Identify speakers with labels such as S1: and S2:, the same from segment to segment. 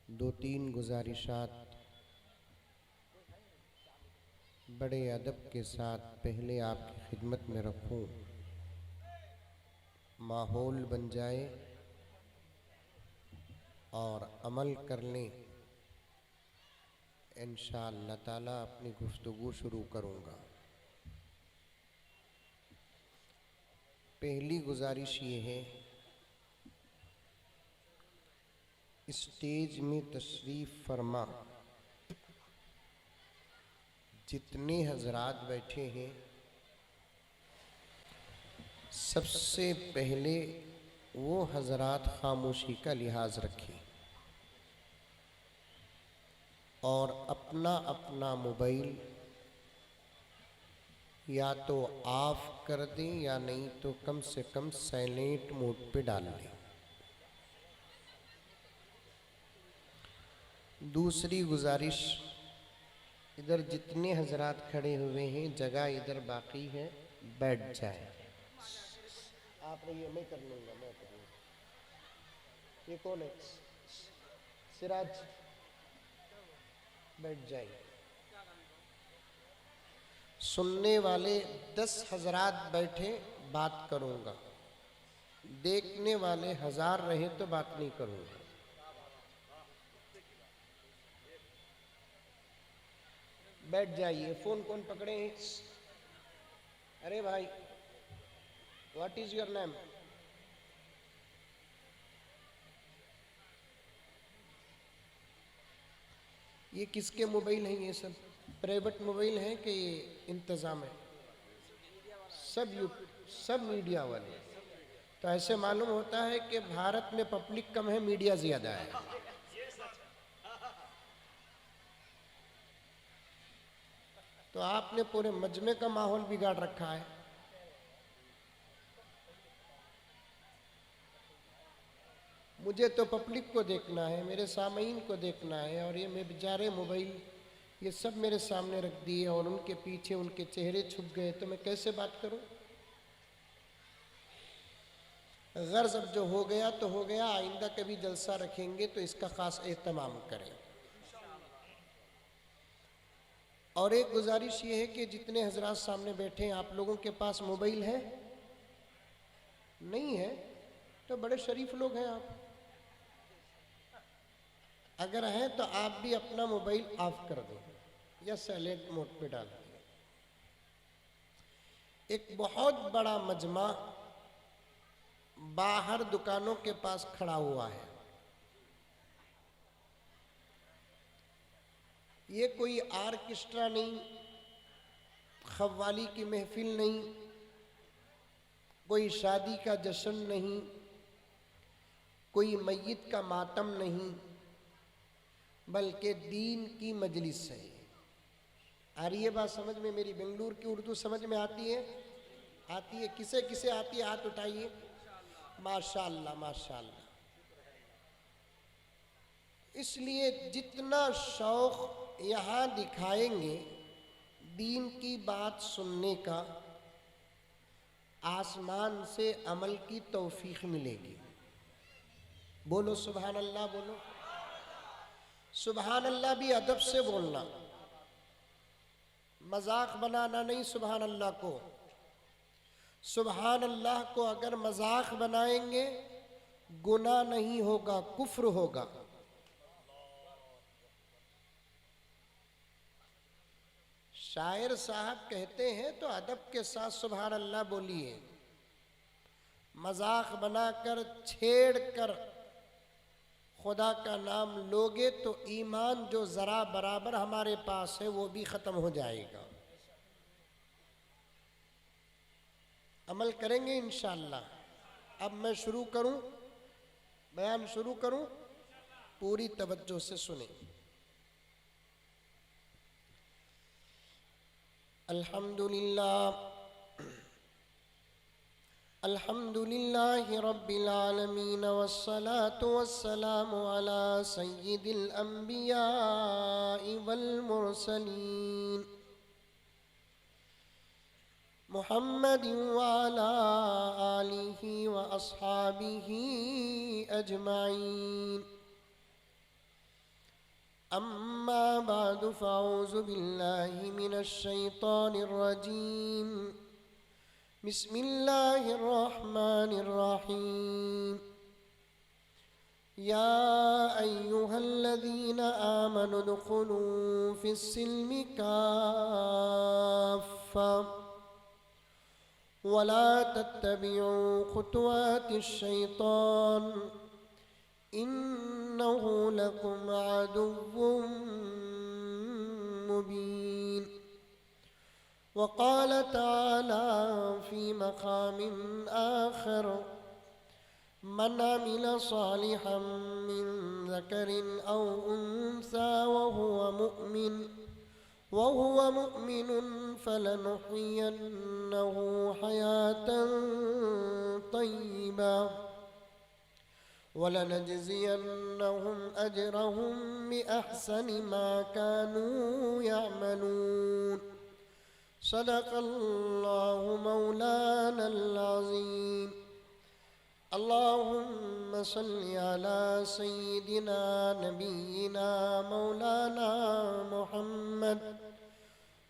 S1: दो तीन गुजारिशात बड़े अदब के साथ पहले आपकी खिदमत में रखूं, माहौल बन जाए और अमल कर लें। इंशाअल्लाह ताला अपनी गुफ्तगू शुरू करूँगा। पहली गुजारिश ये है, स्टेज में तशरीफ़ फरमा जितने हजरात बैठे हैं, सबसे पहले वो हजरात खामोशी का लिहाज रखें और अपना अपना मोबाइल या तो ऑफ कर दें या नहीं तो कम से कम साइलेंट मोड पे डाल लें। दूसरी गुजारिश, इधर जितने हजरात खड़े हुए हैं जगह इधर बाकी है, बैठ जाए। आप रहिए, मैं कर लूँगा, मैं कर लूँगा। ये कौन है? सिराज, बैठ जाइए। सुनने वाले 10 हजरात बैठे, बात करूँगा। देखने वाले 1000 रहे तो बात नहीं करूँगा। बैठ जाइए। फोन कौन पकड़े हैं? अरे भाई, व्हाट इज योर नेम? ये किसके मोबाइल हैं? ये सब प्राइवेट मोबाइल हैं कि ये इंतज़ाम है? सब मीडिया वाले। तो ऐसे मालूम होता है कि भारत में पब्लिक कम है, मीडिया ज़्यादा है। तो आपने पूरे मजमे का माहौल बिगाड़ रखा है। मुझे तो पब्लिक को देखना है, मेरे सामीन को देखना है, और ये मैं बेचारे मोबाइल ये सब मेरे सामने रख दिए और उनके पीछे उनके चेहरे छुप गए, तो मैं कैसे बात करूं? गर्ज अब जो हो गया तो हो गया, आइंदा कभी जलसा रखेंगे तो इसका खास एहतमाम करें। और एक गुजारिश ये है कि जितने हजरात सामने बैठे हैं, आप लोगों के पास मोबाइल है? नहीं है तो बड़े शरीफ लोग हैं आप। अगर है तो आप भी अपना मोबाइल ऑफ कर दें या साइलेंट मोड पे डाल दें। एक बहुत बड़ा मजमा बाहर दुकानों के पास खड़ा हुआ है। ये कोई आर्केस्ट्रा नहीं, खव्वाली की महफिल नहीं, कोई शादी का जश्न नहीं, कोई मय्यत का मातम नहीं, बल्कि दीन की मजलिस है। आ रही है बात समझ में? मेरी बेंगलुरु की उर्दू समझ में आती है? आती है। किसे किसे आती है? हाथ उठाइए। माशाअल्लाह माशाअल्लाह। इसलिए जितना शौक़ यहाँ दिखाएंगे दीन की बात सुनने का, आसमान से अमल की तौफीक मिलेगी। बोलो सुभान अल्लाह, बोलो सुभान अल्लाह। भी अदब से बोलना, मजाक बनाना नहीं। सुभान अल्लाह को, सुभान अल्लाह को अगर मजाक बनाएंगे गुनाह नहीं होगा, कुफ्र होगा। शायर साहब कहते हैं तो अदब के साथ सुभान अल्लाह बोलिए। मजाक बनाकर, छेड़ कर खुदा का नाम लोगे तो ईमान जो ज़रा बराबर हमारे पास है वो भी ख़त्म हो जाएगा। अमल करेंगे इंशाअल्लाह। अब मैं शुरू करूं, बयान शुरू करूं, पूरी तवज्जो से सुने। अल्हम्दुलिल्लाह अल्हम्दुलिल्लाहि रब्बिल आलमीन वस्सलातु वस्सलामु अला सय्यिदिल अंबियाइ वल मुरसलीन मुहम्मदिन व अला आलिहि व अस्हाबिहि अजमाइन। अम्मा बादु फ़अऊज़ु बिल्लाहि मिनश शैतानिर रजीम बिस्मिल्लाहिर रहमानिर रहीम या अय्युहल्लज़ीना आमनु दुख़ुलू फ़िस्सिल्मि काफ़्फ़ा वला तत्तबिउ खुतवातिश शैतान इन्नहु लकुम अदुव्वुम मुबीन। वक़ाल तआला फ़ी मक़ामिन आख़र मन अमिल सालिहन मिन ज़करिन औ उन्सा वहुव मुमिनुन फलनुह्यियन्नहु हयातन तय्यिबा वलनजज़ियन्नहुम अजरहुम बिअहसनि मा कानू यअमलून। सदक़ल्लाहु मौलानल अज़ीम। अल्लाहुम्मा सल्लि अला सय्यिदिना नबिय्यिना मौलाना मुहम्मद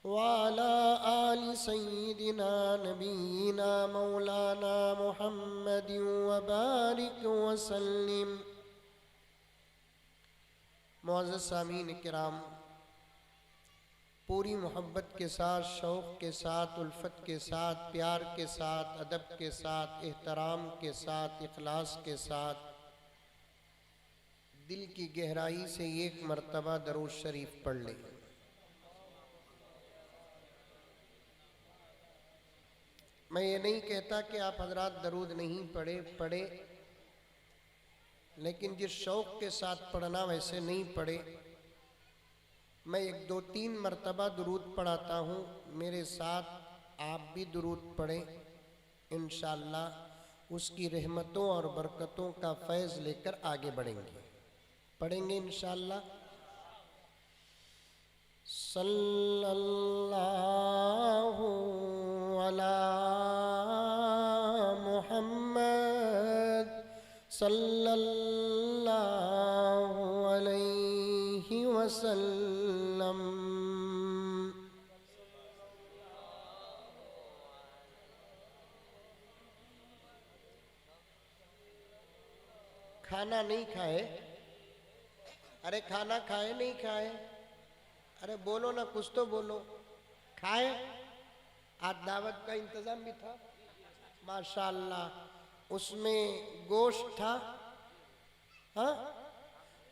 S1: व अला आलि सय्यिदिना नबिय्यिना मौलाना मुहम्मद व बारिक व सल्लिम। मुअज़्ज़ज़ सामीन किराम, पूरी मोहब्बत के साथ, शौक़ के साथ, उल्फत के साथ, प्यार के साथ, अदब के साथ, एहतराम के साथ, इखलास के साथ, दिल की गहराई से एक मर्तबा दरूद शरीफ पढ़ लें। मैं ये नहीं कहता कि आप हजरात दरूद नहीं पढ़े, लेकिन जिस शौक़ के साथ पढ़ना वैसे नहीं पढ़े। मैं 1-2-3 मर्तबा दुरूद पढ़ाता हूँ, मेरे साथ आप भी दुरूद पढ़ें। इंशाअल्लाह उसकी रहमतों और बरकतों का फैज़ लेकर आगे बढ़ेंगे। पढ़ेंगे इंशाअल्लाह। सल्लल्लाहु अला मुहम्मद सल्लल्लाहु अलैहि वसल्लम। खाना नहीं खाए? अरे खाना खाए नहीं खाए? अरे बोलो ना, कुछ तो बोलो। खाए? आज दावत का इंतजाम भी था माशाअल्लाह। उसमें गोश्त था। हाँ,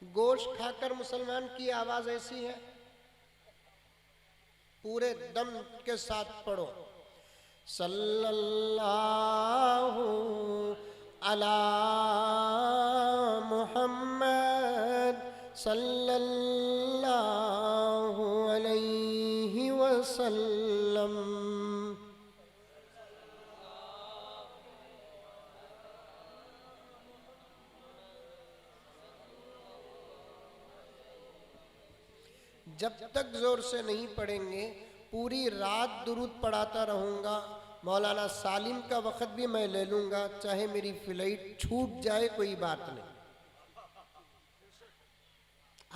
S1: गोश्त खाकर मुसलमान की आवाज ऐसी है। पूरे दम के साथ पढ़ो। सल्लल्लाहु अला मुहम्मद सल्लल्लाहु अलैहि वसल्लम। जब तक जोर से नहीं पढ़ेंगे पूरी रात दुरूद पढ़ाता रहूँगा। मौलाना सालिम का वक़्त भी मैं ले लूँगा, चाहे मेरी फ्लाइट छूट जाए कोई बात नहीं।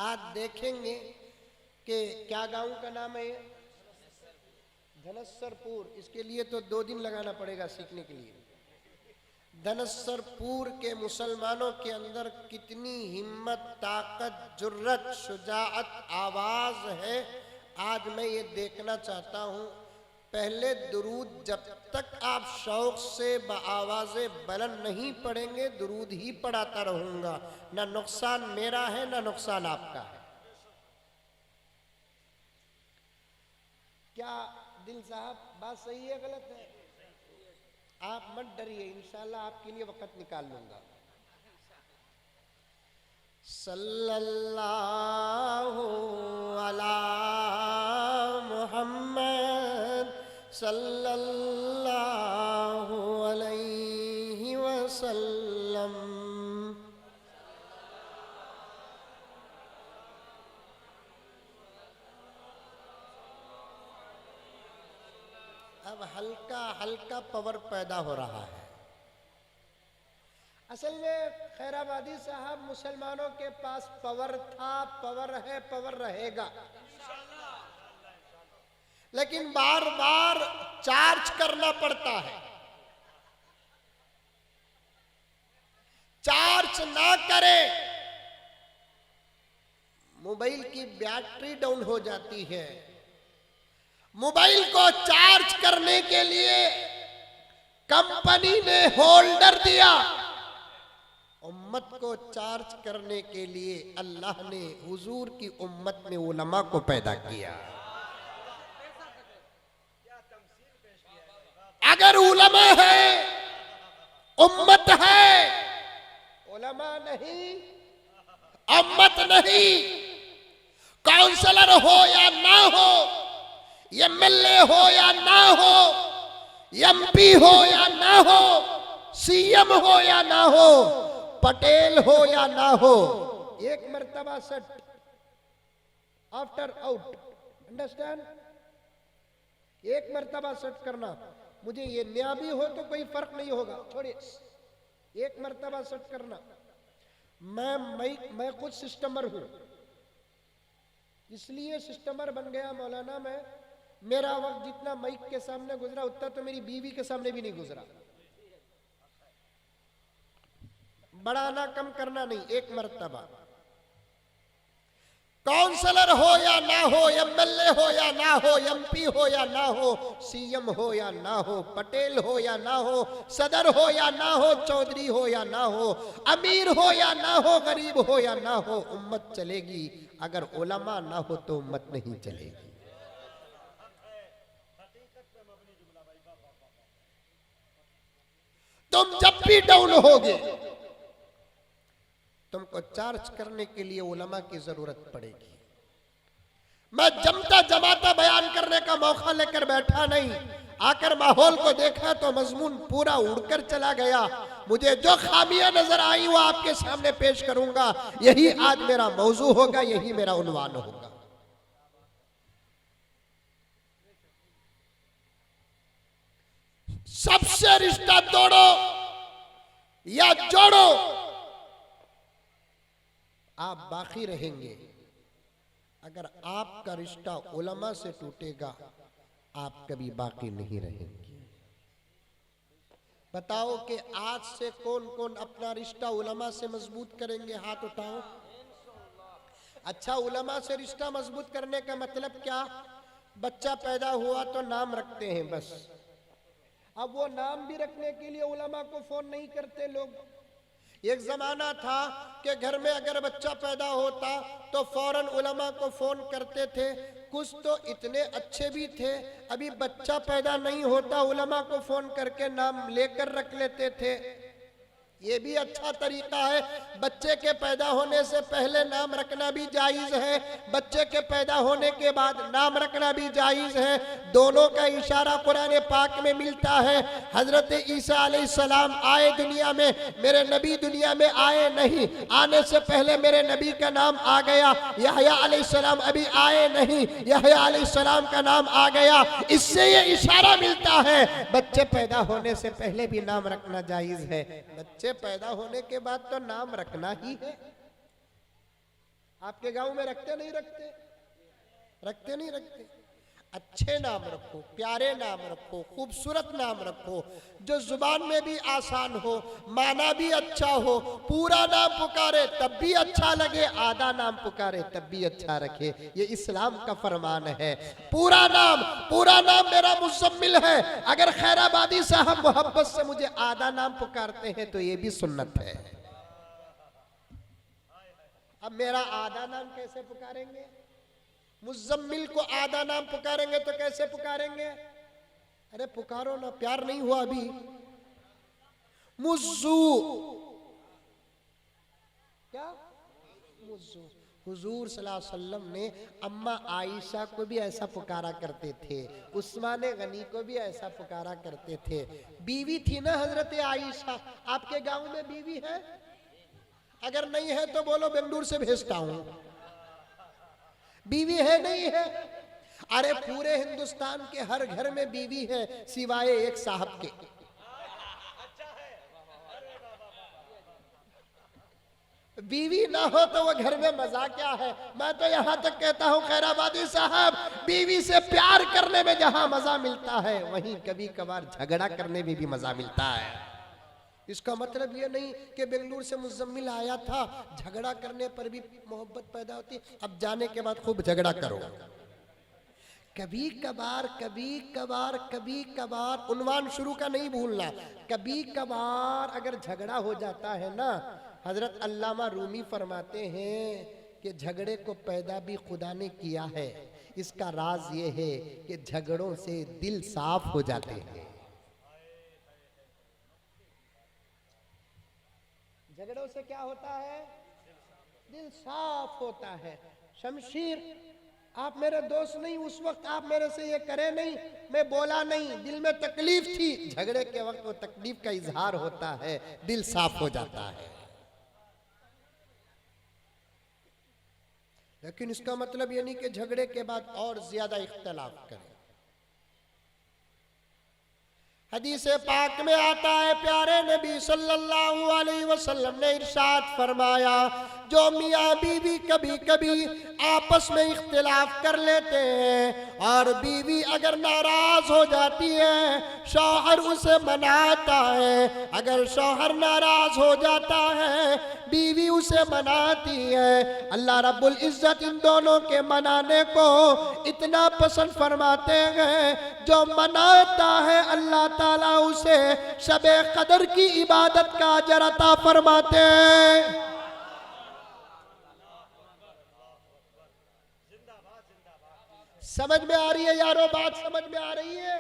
S1: आज देखेंगे कि क्या गांव का नाम है ये? धनसरपुर। इसके लिए तो 2 दिन लगाना पड़ेगा सीखने के लिए। धनसरपुर के मुसलमानों के अंदर कितनी हिम्मत, ताकत, जुर्रत, शुजाअत, आवाज़ है, आज मैं ये देखना चाहता हूँ। पहले दुरूद जब तक आप शौक़ से बआवाज़े बुलंद नहीं पढ़ेंगे, दुरूद ही पढ़ाता रहूँगा। ना नुकसान मेरा है ना नुकसान आपका है। क्या दिल साहब बात सही है गलत है? आप मत डरिए, इंशाल्लाह आपके लिए वक़्त निकाल लूँगा। सल्लल्लाहु अला मुहम्मद सल्लल्लाहु अलैहि वसल्लम। अब हल्का हल्का पावर पैदा हो रहा है। असल में खैराबादी साहब, मुसलमानों के पास पावर था, पावर है, पावर रहेगा, लेकिन बार बार चार्ज करना पड़ता है। चार्ज ना करे, मोबाइल की बैटरी डाउन हो जाती है। मोबाइल को चार्ज करने के लिए कंपनी ने होल्डर दिया, उम्मत को चार्ज करने के लिए अल्लाह ने हुजूर की उम्मत में उलमा को पैदा किया। अगर उलमा है, उम्मत है, उलमा नहीं, उम्मत नहीं। काउंसलर हो या ना हो, एमएलए हो या ना हो, एमपी हो या ना हो, सीएम हो या ना हो, पटेल हो या ना हो, एक मर्तबा सेट, आफ्टर आउट, अंडरस्टैंड? एक मर्तबा सेट करना। मुझे ये नया भी हो तो कोई फर्क नहीं होगा, छोड़िए, एक मर्तबा सेट करना। मैं खुद सिस्टमर हूं, इसलिए सिस्टमर बन गया मौलाना। मेरा वक्त जितना माइक के सामने गुजरा उतना तो मेरी बीवी के सामने भी नहीं गुजरा। बढ़ाना कम करना नहीं, एक मर्तबा। काउंसलर हो या ना हो, एमएलए हो या ना हो, एमपी हो या ना हो, सीएम हो या ना हो, पटेल हो या ना हो, सदर हो या ना हो, चौधरी हो या ना हो, अमीर हो या ना हो, गरीब हो या ना हो, उम्मत चलेगी। अगर उलमा ना हो तो उम्मत नहीं चलेगी। तुम जब भी डाउन होगे, तुमको चार्ज करने के लिए उलमा की जरूरत पड़ेगी। मैं जमता जमाता बयान करने का मौका लेकर बैठा नहीं, आकर माहौल को देखा तो मजमून पूरा उड़कर चला गया। मुझे जो खामियां नजर आई वो आपके सामने पेश करूंगा। यही आज मेरा मौजू होगा, यही मेरा उन्वान होगा। सबसे रिश्ता तोड़ो या जोड़ो, आप बाकी रहेंगे। अगर आपका रिश्ता उलमा से टूटेगा, आप कभी बाकी नहीं रहेंगे। बताओ कि आज से कौन कौन अपना रिश्ता उलमा से मजबूत करेंगे? हाथ उठाओ। अच्छा, उलमा से रिश्ता मजबूत करने का मतलब क्या? बच्चा पैदा हुआ तो नाम रखते हैं बस। अब वो नाम भी रखने के लिए उलमा को फोन नहीं करते लोग। एक जमाना था कि घर में अगर बच्चा पैदा होता तो फौरन उलमा को फोन करते थे। कुछ तो इतने अच्छे भी थे, अभी बच्चा पैदा नहीं होता उलमा को फोन करके नाम लेकर रख लेते थे। ये भी अच्छा तरीका है। बच्चे के पैदा होने से पहले नाम रखना भी जायज है, बच्चे के पैदा होने के बाद नाम रखना भी जायज है। दोनों का इशारा कुरान पाक में मिलता है। हजरत ईसा अलैहिस्सलाम आए दुनिया में, मेरे नबी दुनिया में आए नहीं, आने से पहले मेरे नबी का नाम आ गया। यहया अलैहिस्सलाम अभी आए नहीं, यहया अलैहिस्सलाम का नाम आ गया। इससे ये इशारा मिलता है बच्चे पैदा होने से पहले भी नाम रखना जायज है, बच्चे पैदा होने के बाद तो नाम रखना ही है। आपके गांव में रखते नहीं रखते? रखते नहीं रखते? अच्छे नाम रखो, प्यारे नाम रखो, खूबसूरत नाम रखो, जो जुबान में भी आसान हो, माना भी अच्छा हो। पूरा नाम पुकारे तब भी अच्छा लगे, आधा नाम पुकारे तब भी अच्छा रखे। ये इस्लाम का फरमान है। पूरा नाम मेरा मुज़म्मिल है। अगर खैराबादी साहब मोहब्बत से मुझे आधा नाम पुकारते हैं तो ये भी सुन्नत है। अब मेरा आधा नाम कैसे पुकारेंगे? मुज़म्मिल को आधा नाम पुकारेंगे तो कैसे पुकारेंगे? अरे पुकारो ना, प्यार नहीं हुआ अभी। मुज्जू, क्या? मुज्जू। हुजूर सल्लल्लाहु अलैहि वसल्लम ने अम्मा आयशा को भी ऐसा पुकारा करते थे, उस्मान गनी को भी ऐसा पुकारा करते थे। बीवी थी ना हजरत आयशा। आपके गांव में बीवी है? अगर नहीं है तो बोलो, बेंगलुरु से भेजता हूं। बीवी है नहीं है? अरे पूरे हिंदुस्तान के हर घर में बीवी है सिवाय एक साहब के। बीवी ना हो तो वो घर में मजा क्या है। मैं तो यहां तक कहता हूं खैराबादी साहब, बीवी से प्यार करने में जहां मजा मिलता है वहीं कभी कभार झगड़ा करने में भी मजा मिलता है। इसका मतलब ये नहीं कि बेंगलुरु से मुजम्मिल आया था, झगड़ा करने पर भी मोहब्बत पैदा होती। अब जाने के बाद खूब झगड़ा करो। कभी कभार कभी कभार कभी कभार, उन्वान शुरू का नहीं भूलना, कभी कभार अगर झगड़ा हो जाता है ना, हजरत अल्लामा रूमी फरमाते हैं कि झगड़े को पैदा भी खुदा ने किया है। इसका राज ये है कि झगड़ों से दिल साफ हो जाते हैं। झगड़ों से क्या होता है? दिल साफ होता है। शमशीर आप मेरे दोस्त नहीं, उस वक्त आप मेरे से ये करे नहीं, मैं बोला नहीं, दिल में तकलीफ थी। झगड़े के वक्त वो तकलीफ का इजहार होता है, दिल साफ हो जाता है। लेकिन इसका मतलब ये नहीं कि झगड़े के बाद और ज्यादा इख्तलाफ करें। हदीस पाक में आता है, प्यारे नबी सल्लल्लाहु अलैहि वसल्लम ने इरशाद फरमाया, जो मियाँ बीवी कभी कभी आपस में इख्तिलाफ कर लेते हैं और बीवी अगर नाराज हो जाती है, शौहर उसे मनाता है। अगर शौहर नाराज हो जाता है, बीवी उसे मनाती है। अल्लाह रब्बुल इज्जत इन दोनों के मनाने को इतना पसंद फरमाते हैं, जो मनाता है अल्लाह ताला उसे शबे कदर की इबादत का अजर अता फरमाते हैं। समझ में आ रही है यारो? बात समझ में आ रही है?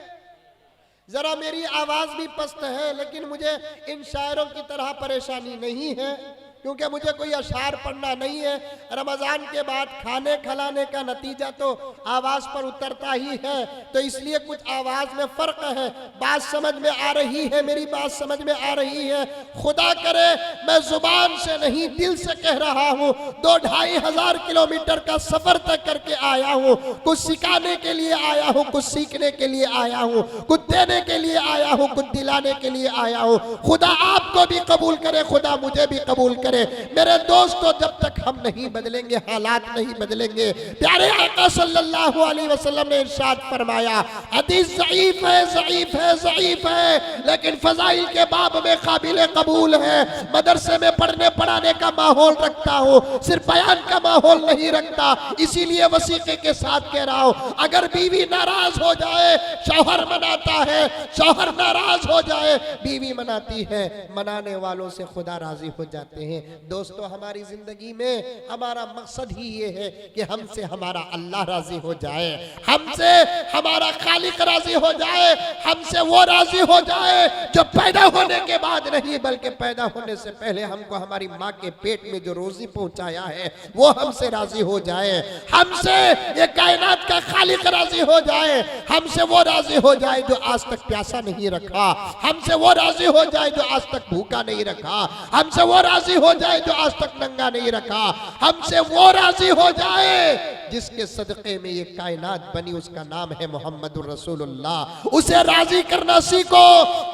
S1: जरा मेरी आवाज भी पस्त है, लेकिन मुझे इन शायरों की तरह परेशानी नहीं है, क्योंकि मुझे कोई अशार पढ़ना नहीं है। रमजान के बाद खाने खिलाने का नतीजा तो आवाज पर उतरता ही है, तो इसलिए कुछ आवाज में फर्क है। बात समझ में आ रही है? मेरी बात समझ में आ रही है? खुदा करे मैं जुबान से नहीं दिल से कह रहा हूँ। 2-2.5 किलोमीटर का सफर तक करके आया हूँ, कुछ सिखाने के लिए आया हूँ, कुछ सीखने के लिए आया हूँ, कुछ देने के लिए आया हूँ, कुछ दिलाने के लिए आया हूँ। खुदा आपको भी कबूल करे, खुदा मुझे भी कबूल करे। मेरे दोस्तों, जब तक हम नहीं बदलेंगे, हालात नहीं बदलेंगे। प्यारे आका सल्लल्लाहु अलैहि वसल्लम ने इरशाद फरमाया, हदीस ज़ईफ है, ज़ईफ है, ज़ईफ है, लेकिन फज़ाइल के बाब में काबिल कबूल है। मदरसे में पढ़ने पढ़ाने का माहौल रखता हूँ, सिर्फ बयान का माहौल नहीं रखता। इसीलिए वसीक़े के साथ कह रहा हूँ, अगर बीवी नाराज हो जाए, शौहर मनाता है, शौहर नाराज हो जाए, बीवी मनाती है। मनाने वालों से खुदा राजी हो जाते हैं। दोस्तों, हमारी जिंदगी में हमारा मकसद ही ये है कि हमसे हमारा अल्लाह राजी हो जाए, हमसे हमारा खालिक राजी हो जाए, हमसे वो राजी हो जाए जो पैदा होने के बाद नहीं, बल्कि पैदा होने से पहले हमको हमारी माँ के पेट में जो रोजी पहुंचाया है वो हमसे राजी हो जाए, हमसे ये कायनात का खालिक राजी हो जाए, हमसे वो राजी हो जाए जो आज तक प्यासा नहीं रखा, हमसे वो राजी हो जाए जो आज तक भूखा नहीं रखा, हमसे वो राजी हो जाए जो आज तक नंगा नहीं रखा, हमसे वो राजी हो जाए जिसके सदक़े में ये कायनात बनी, उसका नाम है मोहम्मदुर रसूलुल्लाह। उसे राजी करना सीखो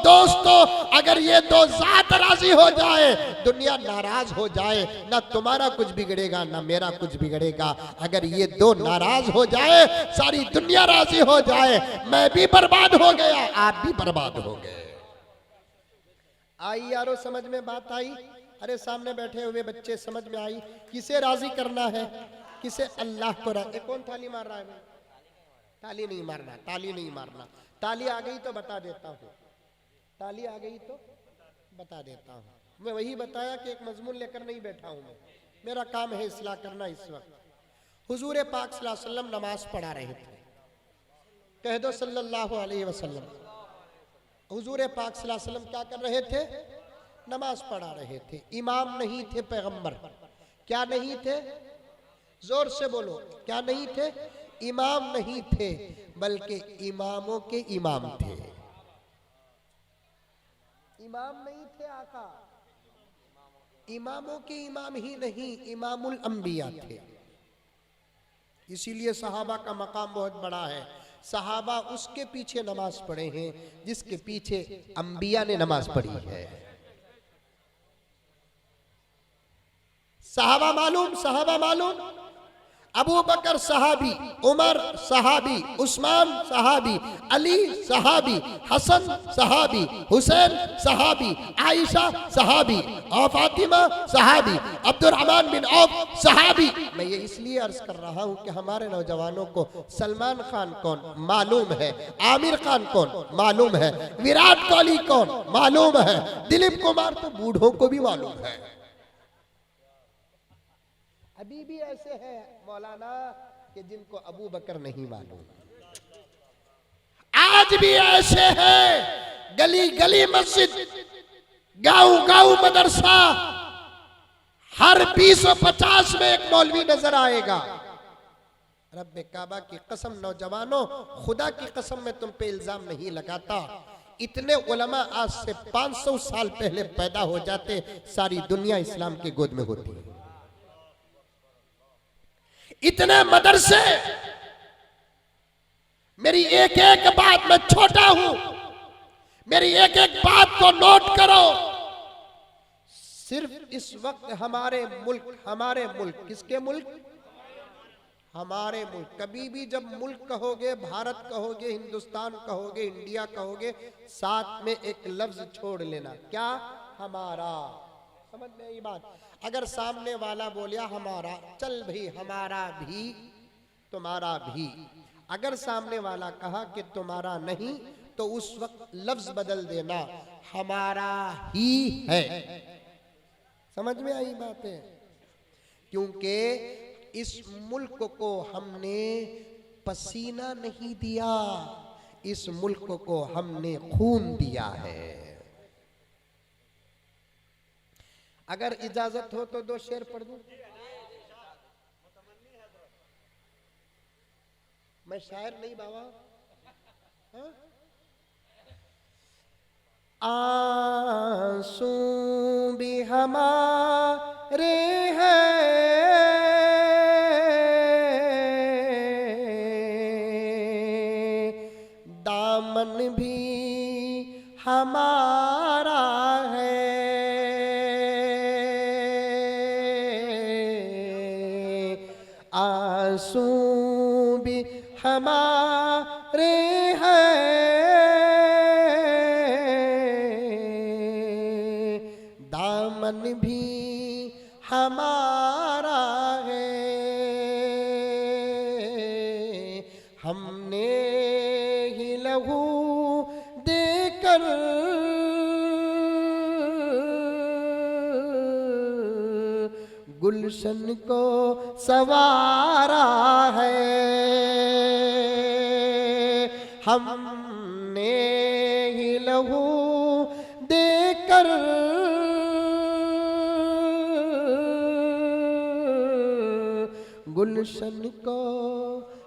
S1: दोस्तों। अगर ये दो जात राजी हो जाए, दुनिया नाराज हो जाए, ना तुम्हारा कुछ बिगड़ेगा ना मेरा कुछ बिगड़ेगा। अगर ये दो नाराज हो जाए, सारी दुनिया राजी हो जाए, मैं भी बर्बाद हो गया, आप भी बर्बाद हो गए। आई यारो, समझ में बात आई? अरे सामने बैठे हुए बच्चे, समझ में आई? किसे राजी करना है? किसे? अल्लाह को राजी। कौन ताली मार रहा है? ताली नहीं मारना, ताली नहीं मारना। ताली आ गई तो बता देता हूँ, ताली आ गई तो बता देता हूँ। मैं वही बताया कि एक मजमून लेकर नहीं बैठा हूँ, मेरा काम है इस्लाह करना। इस वक्त हुजूर पाक सल्लल्लाहु अलैहि वसल्लम नमाज पढ़ा रहे थे। कह दो सल्लल्लाहु अलैहि वसल्लम। हुजूर पाक सल्लल्लाहु अलैहि वसल्लम क्या कर रहे थे? नमाज पढ़ा रहे थे। इमाम नहीं थे, पैगंबर। क्या नहीं थे? जोर से बोलो, क्या नहीं थे? इमाम नहीं थे, बल्कि इमामों के इमाम थे। इमाम नहीं थे आका, इमामों के इमाम ही नहीं, इमामुल अंबिया थे। इसीलिए सहाबा का मकाम बहुत बड़ा है। सहाबा उसके पीछे नमाज पढ़े हैं जिसके पीछे अंबिया ने नमाज पढ़ी है। सहाबा मालूम, अबू बकर सहाबी, उमर सहाबी, उस्मान सहाबी, अली सहाबी, हसन सहाबी, हुसैन सहाबी, आयशा सहाबी और फातिमा सहाबी, अब्दुर्रहमान बिन औफ सहाबी। मैं ये इसलिए अर्ज कर रहा हूं कि हमारे नौजवानों को सलमान खान कौन मालूम है, आमिर खान कौन मालूम है, विराट कोहली कौन मालूम है, दिलीप कुमार तो बूढ़ों को भी मालूम है। अभी भी ऐसे हैं मौलाना कि जिनको अबू बकर नहीं मालूम, आज भी ऐसे हैं गली गली मस्जिद, गांव गांव मदरसा, हर 20 और 50 में एक मौलवी नजर आएगा। रब्बे काबा की कसम नौजवानों, खुदा की कसम मैं तुम पे इल्जाम नहीं लगाता, इतने उलमा आज से 500 साल पहले पैदा हो जाते, सारी दुनिया इस्लाम की गोद में होती। इतने मदरसे, मेरी एक एक बात, मैं छोटा हूं, मेरी एक एक बात को नोट करो। सिर्फ इस वक्त हमारे मुल्क किसके मुल्क? हमारे मुल्क। कभी भी जब मुल्क कहोगे, भारत कहोगे, हिंदुस्तान कहोगे, इंडिया कहोगे, साथ में एक लफ्ज छोड़ लेना, क्या? हमारा। समझ में आई बात? अगर सामने वाला बोलिया हमारा, चल भाई हमारा भी तुम्हारा भी, अगर सामने वाला कहा कि तुम्हारा नहीं, तो उस वक्त लफ्ज बदल देना, हमारा ही है। समझ में आई बात है? क्योंकि इस मुल्क को हमने पसीना नहीं दिया, इस मुल्क को हमने खून दिया है। अगर इजाजत हो तो 2 शेर पढ़ दूं? मैं शायर नहीं बाबा। हाँ? आंसू भी हमारे हैं, दामन भी हमारा है, आंसू भी हमारे हैं, दामन भी हमारा है, हमने ही लहू देकर गुलशन को सवारा है, हमने ही लहू देकर गुलशन को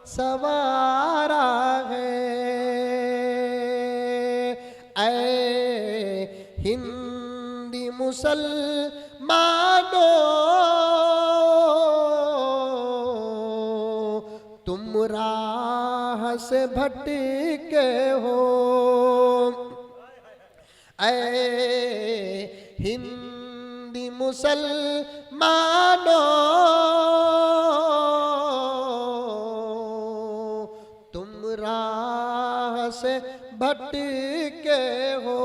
S1: सवारा है। ऐ हिंदी मुसलमानों, तुम राह से भटके हो, ऐ हिंदी मुसलमानों, तुम राह से भटके हो,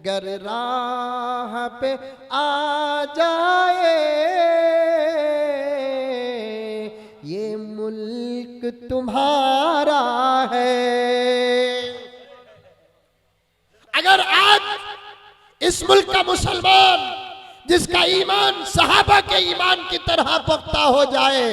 S1: गर राह पे आ जाए ये मुल्क तुम्हारा है। अगर आज इस मुल्क का मुसलमान जिसका ईमान सहाबा के ईमान की तरह पुख्ता हो जाए,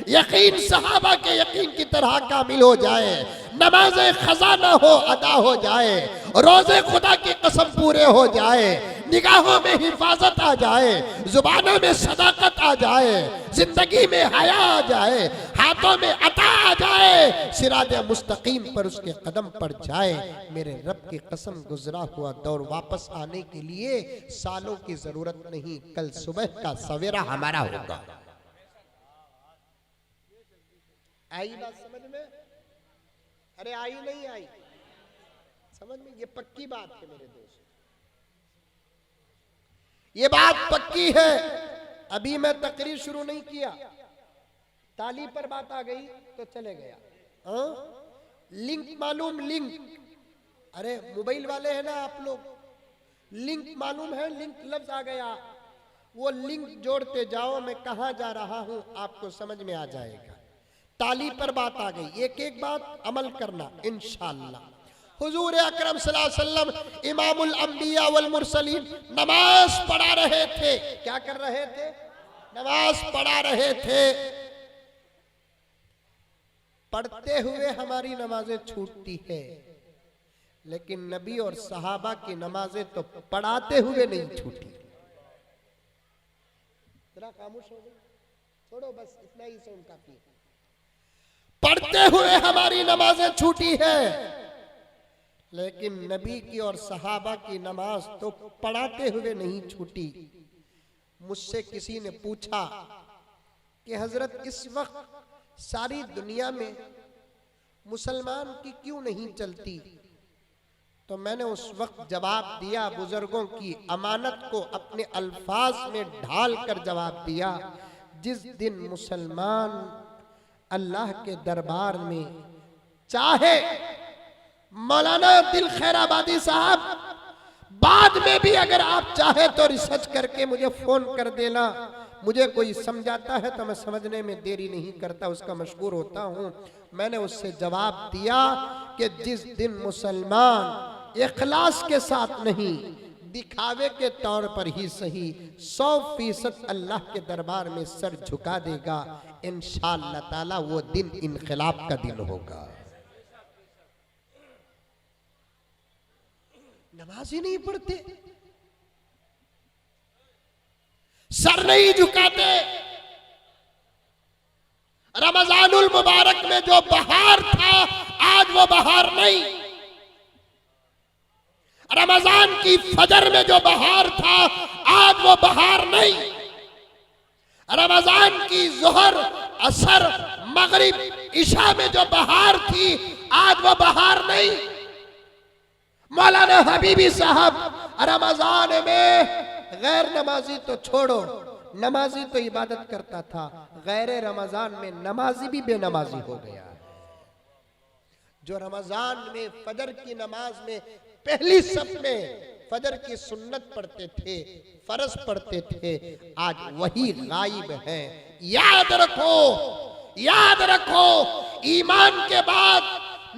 S1: यकीन सहाबा के यकीन की तरह कामिल हो जाए, नमाज़े खजाना हो अदा हो जाए, रोजे खुदा की कसम पूरे हो जाए, निगाहों में हिफाजत आ जाए, जुबानों में सदाकत आ जाए, जिंदगी में हया आ जाए, हाथों में अता आ जाए, सिराजे मुस्तकीम पर उसके कदम पर जाए, मेरे रब की कसम गुजरा हुआ दौर वापस आने के लिए सालों की जरूरत नहीं, कल सुबह का सवेरा हमारा होगा। आई बात समझ में? अरे आई नहीं आई समझ में? ये पक्की बात है मेरे दोस्त। ये बात पक्की है। अभी मैं तकरीर शुरू नहीं किया, ताली पर बात आ गई तो चले गया। लिंक मालूम, लिंक, अरे मोबाइल वाले हैं ना आप लोग, लिंक मालूम है, लिंक लफ्ज आ गया, वो लिंक जोड़ते जाओ, मैं कहां जा रहा हूं आपको समझ में आ जाएगा। ताली पर बात आ गई, एक एक बात अमल करना इंशाअल्लाह। हुजूर अकरम सल्लल्लाहु अलैहि वसल्लम इमामुल अंबिया वल मुरसलीन नमाज पढ़ा रहे थे। क्या कर रहे थे? नमाज पढ़ा रहे थे। पढ़ते हुए हमारी नमाजें छूटती है, लेकिन नबी और सहाबा की नमाजें तो पढ़ाते हुए नहीं छूटी। जरा खामोश हो गए, छोड़ो बस इतना ही से उनका काफी। पढ़ते हुए हमारी नमाजें छूटी है, लेकिन नबी की और सहाबा की नमाज तो पढ़ाते हुए नहीं छूटी। मुझसे किसी ने पूछा कि हजरत इस वक्त सारी दुनिया में मुसलमान की क्यों नहीं चलती? तो मैंने उस वक्त जवाब दिया, बुजुर्गों की अमानत को अपने अल्फाज में ढाल कर जवाब दिया, जिस दिन मुसलमान अल्लाह के दरबार में चाहे, मौलाना दिल खैराबादी साहब बाद में भी अगर आप चाहे तो रिसर्च करके मुझे फोन कर देना, मुझे कोई समझाता है तो मैं समझने में देरी नहीं करता, उसका मशहूर होता हूं। मैंने उससे जवाब दिया कि जिस दिन मुसलमान इखलास के साथ नहीं, दिखावे के तौर पर ही सही 100% अल्लाह के दरबार में सर झुका देगा, इंशाअल्लाह ताला वो दिन इनकलाब का दिन होगा। नमाज ही नहीं पढ़ते, सर नहीं झुकाते। रमजानुल मुबारक में जो बहार था आज वो बहार नहीं, रमजान की फजर में जो बहार था आज वो बहार नहीं, रमजान की जोहर असर मगरिब इशा में जो बहार थी आज वो बहार नहीं। मौलाना हबीबी साहब रमजान में गैर नमाजी तो छोड़ो, नमाजी तो इबादत करता था, गैर रमजान में नमाजी भी बेनमाजी हो गया। जो रमजान में फजर की नमाज में पहली सफ में फजर की सुन्नत पढ़ते थे, फर्ज पढ़ते थे, आज वही गायब है। याद रखो, याद रखो, ईमान के बाद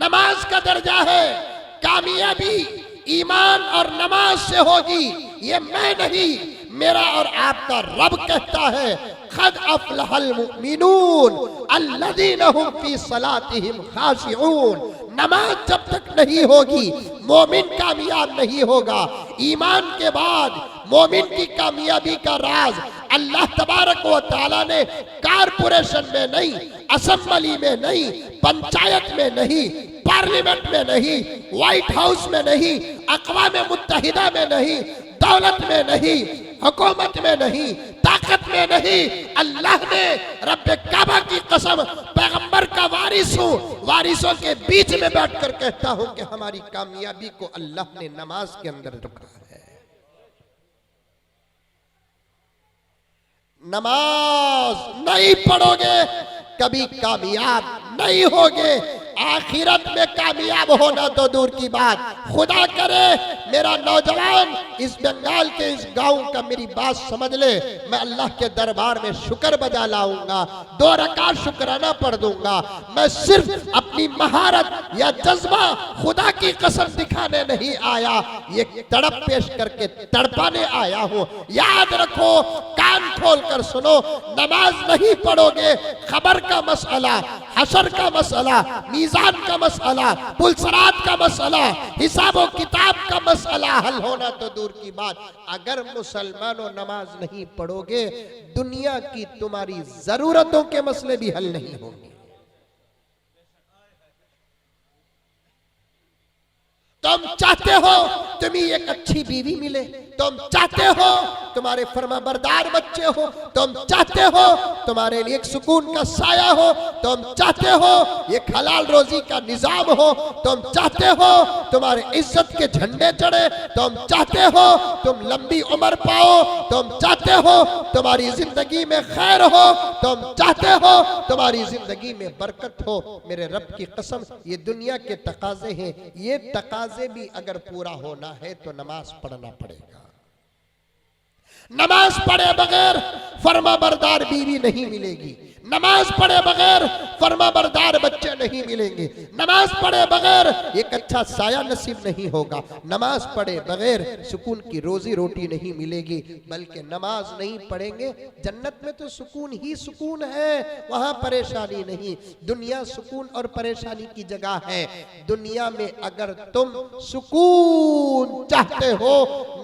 S1: नमाज का दर्जा है। कामयाबी ईमान और नमाज से होगी, ये मैं नहीं, मेरा और आपका रब कहता है, क़द अफ़लहल मुमिनून अल्लज़ीना हुम फ़ी सलातिहिम ख़ाशिऊन। नमाज जब तक नहीं होगी मोमिन कामयाब नहीं होगा। ईमान के बाद मोमिन की कामयाबी का राज अल्लाह तबारक व तआला ने कारपोरेशन में नहीं, असेंबली में नहीं, पंचायत में नहीं, पार्लियामेंट में नहीं, व्हाइट हाउस में नहीं, अक़वाम मुत्तहिदा में नहीं, दौलत में नहीं, हुकूमत में नहीं, ताकत में नहीं, अल्लाह ने रब्बे काबा की कसम पैगंबर का वारिस हूँ, वारिसों के बीच में बैठकर कहता हूँ कि हमारी कामयाबी को अल्लाह ने नमाज के अंदर रखा है। नमाज नहीं पढ़ोगे कभी कामयाब नहीं होगे। आखिरत में कामयाब होना तो दूर की बात, खुदा करे मेरा नौजवान इस बंगाल के इस गांव का मेरी बात समझ ले, मैं अल्लाह के दरबार में शुक्र बजा लाऊंगा, 2 रकात शुक्राना पढ़ दूंगा। मैं सिर्फ अपनी महारत या जज्बा खुदा की कसम दिखाने नहीं आया, ये तड़प पेश करके तड़पाने आया हूँ। याद रखो, कान खोल कर सुनो, नमाज नहीं पढ़ोगे खबर का मसला, हशर का मसला, मीज़ान का मसला, पुलसरात का मसला, हिसाबो किताब का मसला हल होना तो दूर की बात। अगर मुसलमानों नमाज नहीं पढ़ोगे दुनिया की तुम्हारी जरूरतों के मसले भी हल नहीं होंगे। तुम चाहते हो तुम्हें एक अच्छी बीवी मिले, तुम चाहते हो तुम्हारे फरमाबरदार बच्चे हो, तुम चाहते हो तुम्हारे लिए एक सुकून का साया हो, तुम चाहते हो एक हलाल रोजी का निजाम हो, तुम चाहते हो तुम्हारे इज्जत के झंडे चढ़े, तुम चाहते हो तुम लंबी उम्र पाओ, तुम चाहते हो तुम्हारी जिंदगी में खैर हो, तुम चाहते हो तुम्हारी जिंदगी में बरकत हो। मेरे रब की कसम ये दुनिया के तकाजे हैं, ये तकाजे भी अगर पूरा होना है तो नमाज पढ़ना पड़ेगा। नमाज पढ़े बगैर फरमाबरदार बीवी नहीं मिलेगी, नमाज पढ़े बगैर फरमाबरदार बच्चे नहीं मिलेंगे, नमाज पढ़े बगैर एक अच्छा साया नसीब नहीं होगा, नमाज पढ़े बगैर सुकून की रोजी रोटी नहीं मिलेगी। बल्कि नमाज नहीं पढ़ेंगे, जन्नत में तो सुकून ही सुकून है, वहां परेशानी नहीं। दुनिया सुकून और परेशानी की जगह है। दुनिया में अगर तुम सुकून चाहते हो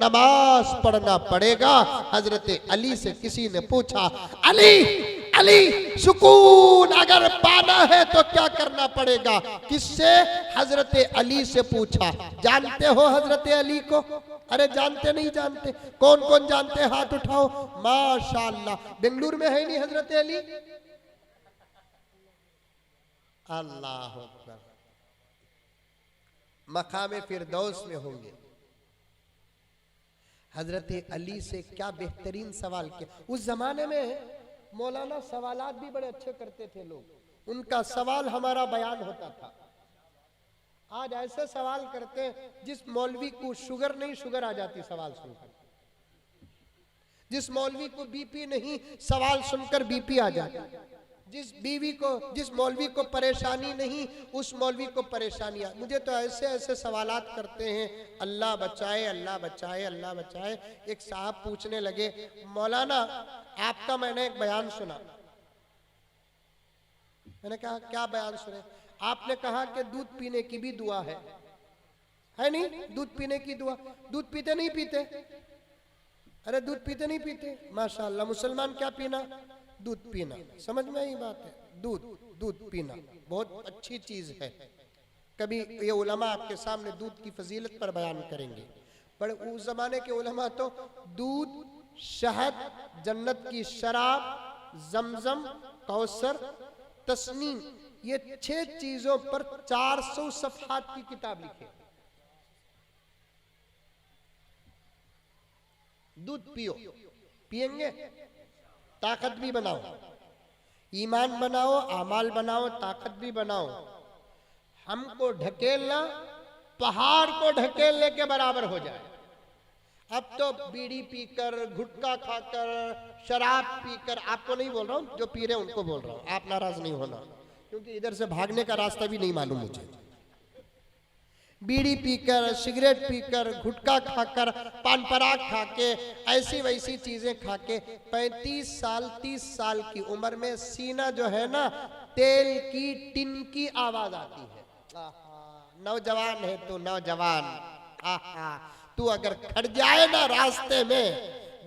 S1: नमाज पढ़ना पड़ेगा। हजरत अली से किसी ने पूछा, अली सुकून अगर पाना है तो क्या करना पड़ेगा? किससे? हजरत अली से पूछा। जानते हो हजरत अली को? अरे जानते नहीं जानते? कौन कौन जानते? हाथ उठाओ। माशाअल्लाह, बेंगलुरु में है नहीं हजरत अली? अल्लाह अकबर, मकाम फिरदौस में होंगे। हजरत अली से क्या बेहतरीन सवाल किया। उस जमाने में मौलाना सवालात भी बड़े अच्छे करते थे लोग, उनका सवाल हमारा बयान होता था। आज ऐसे सवाल करते हैं जिस मौलवी को शुगर नहीं, शुगर आ जाती सवाल सुनकर। जिस मौलवी को बीपी नहीं, सवाल सुनकर बीपी आ जाती। जिस मौलवी को परेशानी नहीं, उस मौलवी को परेशानी आ। मुझे तो ऐसे ऐसे सवालात करते हैं, अल्लाह बचाए, अल्लाह बचाए, अल्लाह बचाए। एक साहब पूछने लगे, मौलाना आपका मैंने एक बयान सुना। मैंने कहा क्या बयान सुने? आपने कहा कि दूध पीने की भी दुआ है नहीं? दूध पीने की दुआ। दूध पीते नहीं पीते? अरे दूध पीते नहीं पीते? माशाअल्लाह, मुसलमान क्या पीना? दूध पीना। समझ में आई बात है? दूध पीना बहुत अच्छी चीज है। कभी ये उलमा आपके सामने दूध की फजीलत पर बयान करेंगे। पर उस जमाने के उलमा तो दूध, शहद, जन्नत की शराब, जमजम, कौसर, तस्नीम, ये 6 चीजों पर 400 सफहात की किताब लिखे। दूध पियो, पिएंगे ताकत भी बनाओ, ईमान बनाओ, आमाल बनाओ, ताकत भी बनाओ। हमको ढकेलना पहाड़ को ढकेलने के बराबर हो जाए। अब तो बीड़ी पीकर, गुटखा खाकर, शराब पीकर, आपको नहीं बोल रहा हूं, जो पी रहे हैं उनको बोल रहा हूं, आप नाराज नहीं होना, क्योंकि इधर से भागने का रास्ता भी नहीं मालूम मुझे। बीड़ी पीकर, सिगरेट पीकर, गुटखा खाकर, पान पराग खाके, ऐसी वैसी चीजें खाके 35 साल 30 साल की उम्र में सीना जो है ना, तेल की टिन की आवाज आती है। नौजवान है तू, नौजवान, तू अगर खड़ जाए ना रास्ते में,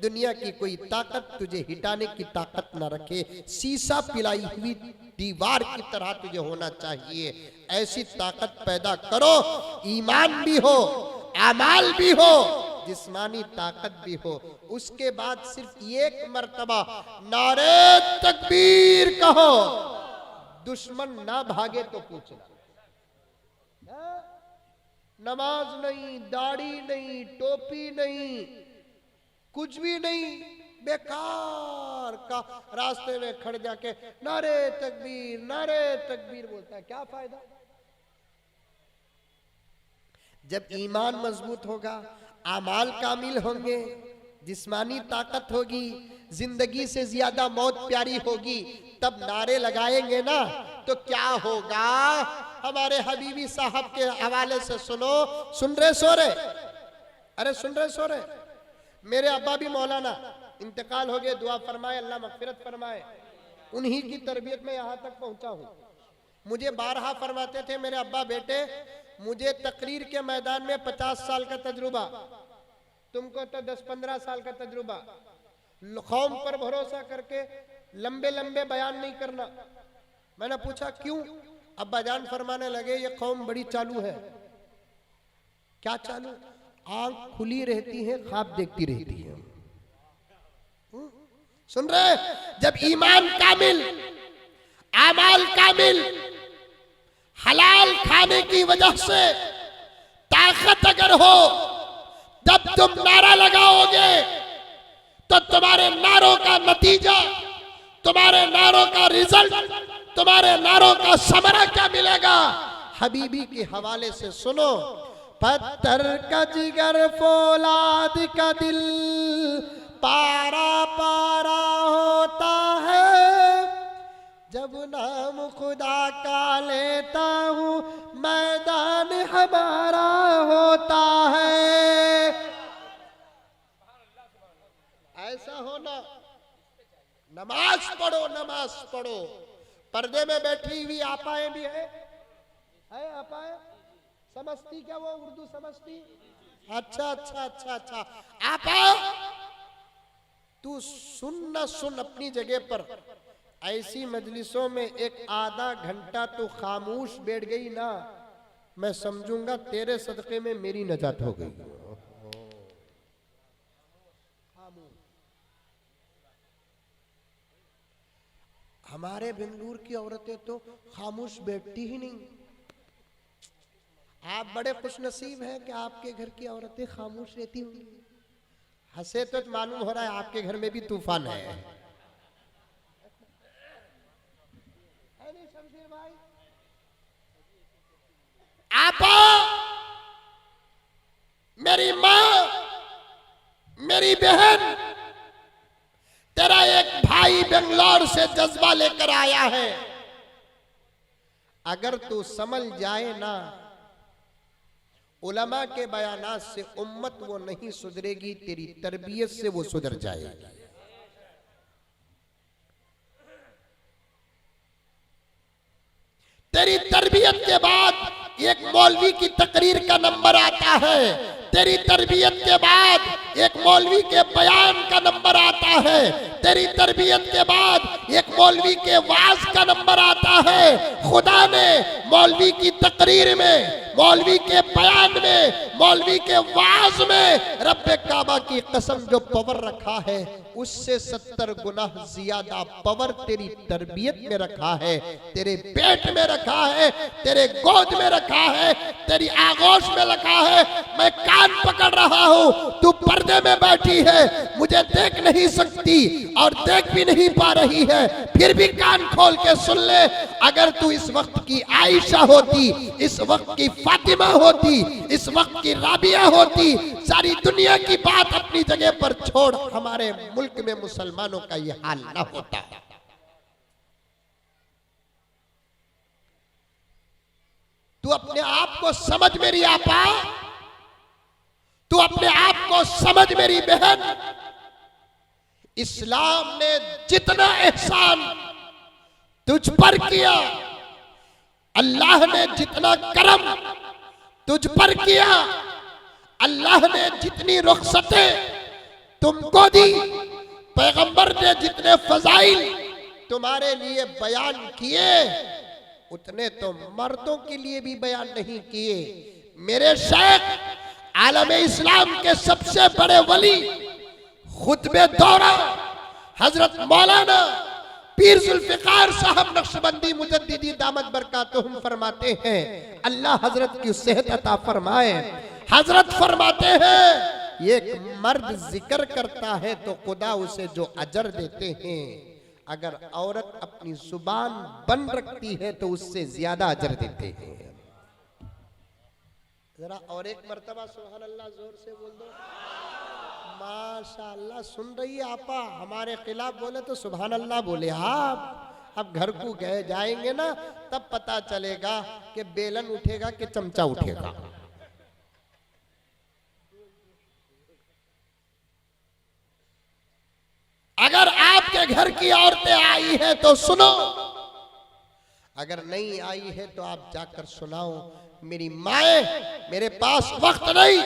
S1: दुनिया की कोई ताकत तुझे हिटाने की ताकत ना रखे। शीशा पिलाई हुई दीवार की तरह तुझे होना चाहिए। ऐसी ताकत पैदा करो, ईमान भी हो, आमाल भी हो, जिस्मानी ताकत भी हो। उसके बाद सिर्फ एक मर्तबा नारे तकबीर कहो, दुश्मन ना भागे तो पूछना। नमाज नहीं, दाढ़ी नहीं, टोपी नहीं, कुछ भी नहीं, बेकार का रास्ते में खड़ जाके नारे तकबीर बोलता है, क्या फायदा? जब ईमान मजबूत होगा, आमाल कामिल होंगे, जिस्मानी ताकत होगी, जिंदगी से ज्यादा मौत प्यारी होगी, तब नारे लगाएंगे ना तो क्या होगा? हमारे हबीबी साहब के हवाले से सुनो। सुन रहे सो रहे? अरे सुन रहे सो रहे? मेरे अब्बा भी मौलाना, इंतकाल हो गए, दुआ फरमाए, अल्लाह मगफिरत फरमाए। उन्हीं की तरबियत में यहाँ तक पहुँचा हूँ। मुझे बारहा फरमाते थे मेरे अब्बा, बेटे मुझे तकरीर के मैदान में 50 साल का तजुर्बा, तुमको तो 10-15 साल का तजुर्बा। कौम पर भरोसा करके लंबे लंबे बयान नहीं करना। मैंने पूछा क्यों? अब्बा जान फरमाने लगे, ये कौम बड़ी चालू है, क्या चालू? आंख खुली रहती है, ख्वाब देखती रहती है। सुन रहे? जब ईमान कामिल, आमाल कामिल, हलाल खाने की वजह से ताकत अगर हो, तब तुम नारा लगाओगे तो तुम्हारे नारों का नतीजा, तुम्हारे नारों का रिजल्ट, तुम्हारे नारों का समरा क्या मिलेगा? हबीबी के हवाले से सुनो। पत्थर का जिगर फौलाद का दिल पारा पारा होता है, जब नाम खुदा का लेता हूँ मैदान हमारा होता है। ऐसा होना। नमाज पढ़ो, नमाज पढ़ो। पर्दे में बैठी हुई आपाएं भी है आपाएं? समझती क्या वो उर्दू समझती? अच्छा अच्छा अच्छा अच्छा। आपा तू सुन न सुन अपनी जगह पर, ऐसी मजलिसों में एक आधा घंटा तो खामोश बैठ गई ना, मैं समझूंगा तेरे सदके में मेरी नजात हो गई। हमारे बेंगलुरु की औरतें तो खामोश बैठती ही नहीं। आप बड़े खुशनसीब हैं कि आपके घर की औरतें खामोश रहती होंगी। हंसे तो मालूम हो रहा है आपके घर में भी तूफान है। नहीं शमशेर भाई? आपा, मेरी माँ, मेरी बहन, तेरा एक भाई बेंगलोर से जज्बा लेकर आया है। अगर तू समझ जाए ना, उलमा के बयानात से उम्मत वो नहीं सुधरेगी, तेरी तरबियत से वो सुधर जाएगी। तेरी तरबियत के बाद एक मौलवी की तकरीर का नंबर आता है, तेरी तरबियत के बाद एक मौलवी के बयान का नंबर आता है, तेरी तरबियत के बाद एक मौलवी के वाज का नंबर आता है। खुदा ने मौलवी की तकरीर में, मौलवी के बयान में, मौलवी के वाज में रब्बे काबा की कसम जो पावर रखा है, उससे 70 गुना ज्यादा पावर तेरी तरबियत में रखा है, तेरे पेट में रखा है, तेरे गोद में रखा है, तेरी आगोश में रखा है। मैं कान पकड़ रहा हूं, तू पर्दे में बैठी है, मुझे देख नहीं सकती और देख भी नहीं पा रही है, फिर भी कान खोल के सुन ले। अगर तू इस वक्त की आयशा होती, इस वक्त की फातिमा होती, इस वक्त की राबिया होती, सारी दुनिया की बात अपनी जगह पर छोड़, हमारे मुल्क में मुसलमानों का यह हाल ना होता। तू अपने आप को समझ मेरी आपा, तू अपने आप को समझ मेरी बहन। इस्लाम ने जितना एहसान तुझ पर किया, अल्लाह ने जितना करम तुझ पर किया, अल्लाह ने जितनी रुखसतें तुमको दी, पैगंबर ने जितने फजाइल तुम्हारे लिए बयान किए, उतने तो मर्दों के लिए भी बयान नहीं किए। मेरे शेख आलम इस्लाम के सबसे बड़े वली खुतबे दौरा हजरत मौलाना पीर जुल्फिकार साहब नक्शबंदी मुजद्दिदी दामत बरकातुहुम फरमाते हैं, अल्लाह हजरत की सेहत अता फरमाए। हजरत फरमाते हैं, एक मर्द जिक्र करता है तो खुदा उसे जो अजर देते हैं, अगर औरत अपनी जुबान बंद रखती है तो उससे ज्यादा अजर देते हैं। जरा और एक मर्तबा सुभान अल्लाह जोर से बोल दो। माशाअल्लाह, सुन रही है आपा? हमारे खिलाफ बोले तो सुभान अल्लाह बोले। आप अब घर को गए जाएंगे ना, तब पता चलेगा कि बेलन उठेगा कि चमचा उठेगा। अगर आपके घर की औरतें आई हैं तो सुनो, अगर नहीं आई है तो आप जाकर सुनाओ। मेरी माए, मेरे पास वक्त नहीं,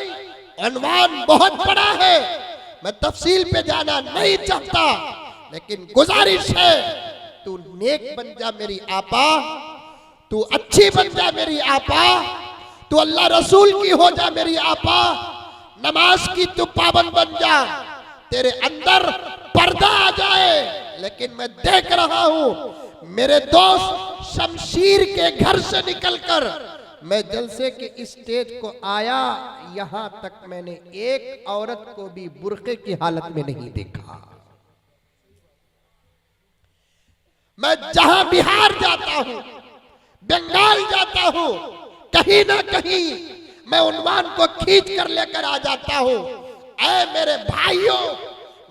S1: अनवान बहुत बड़ा है, मैं तफसील पे जाना नहीं चाहता, लेकिन गुजारिश है तू नेक बन जा मेरी आपा, तू अच्छी बन जा मेरी आपा, तू अल्लाह रसूल की हो जा मेरी आपा, नमाज की तू पाबंद बन जा, तेरे अंदर पर्दा आ जाए। लेकिन मैं देख रहा हूं मेरे दोस्त शमशीर के घर से निकलकर मैं जलसे के स्टेज को आया, यहां तक मैंने एक औरत को भी बुर्के की हालत में नहीं देखा। मैं जहां बिहार जाता हूं, बंगाल जाता हूं, कहीं ना कहीं मैं उन्वान को खींच कर लेकर आ जाता हूं। ऐ मेरे भाइयों,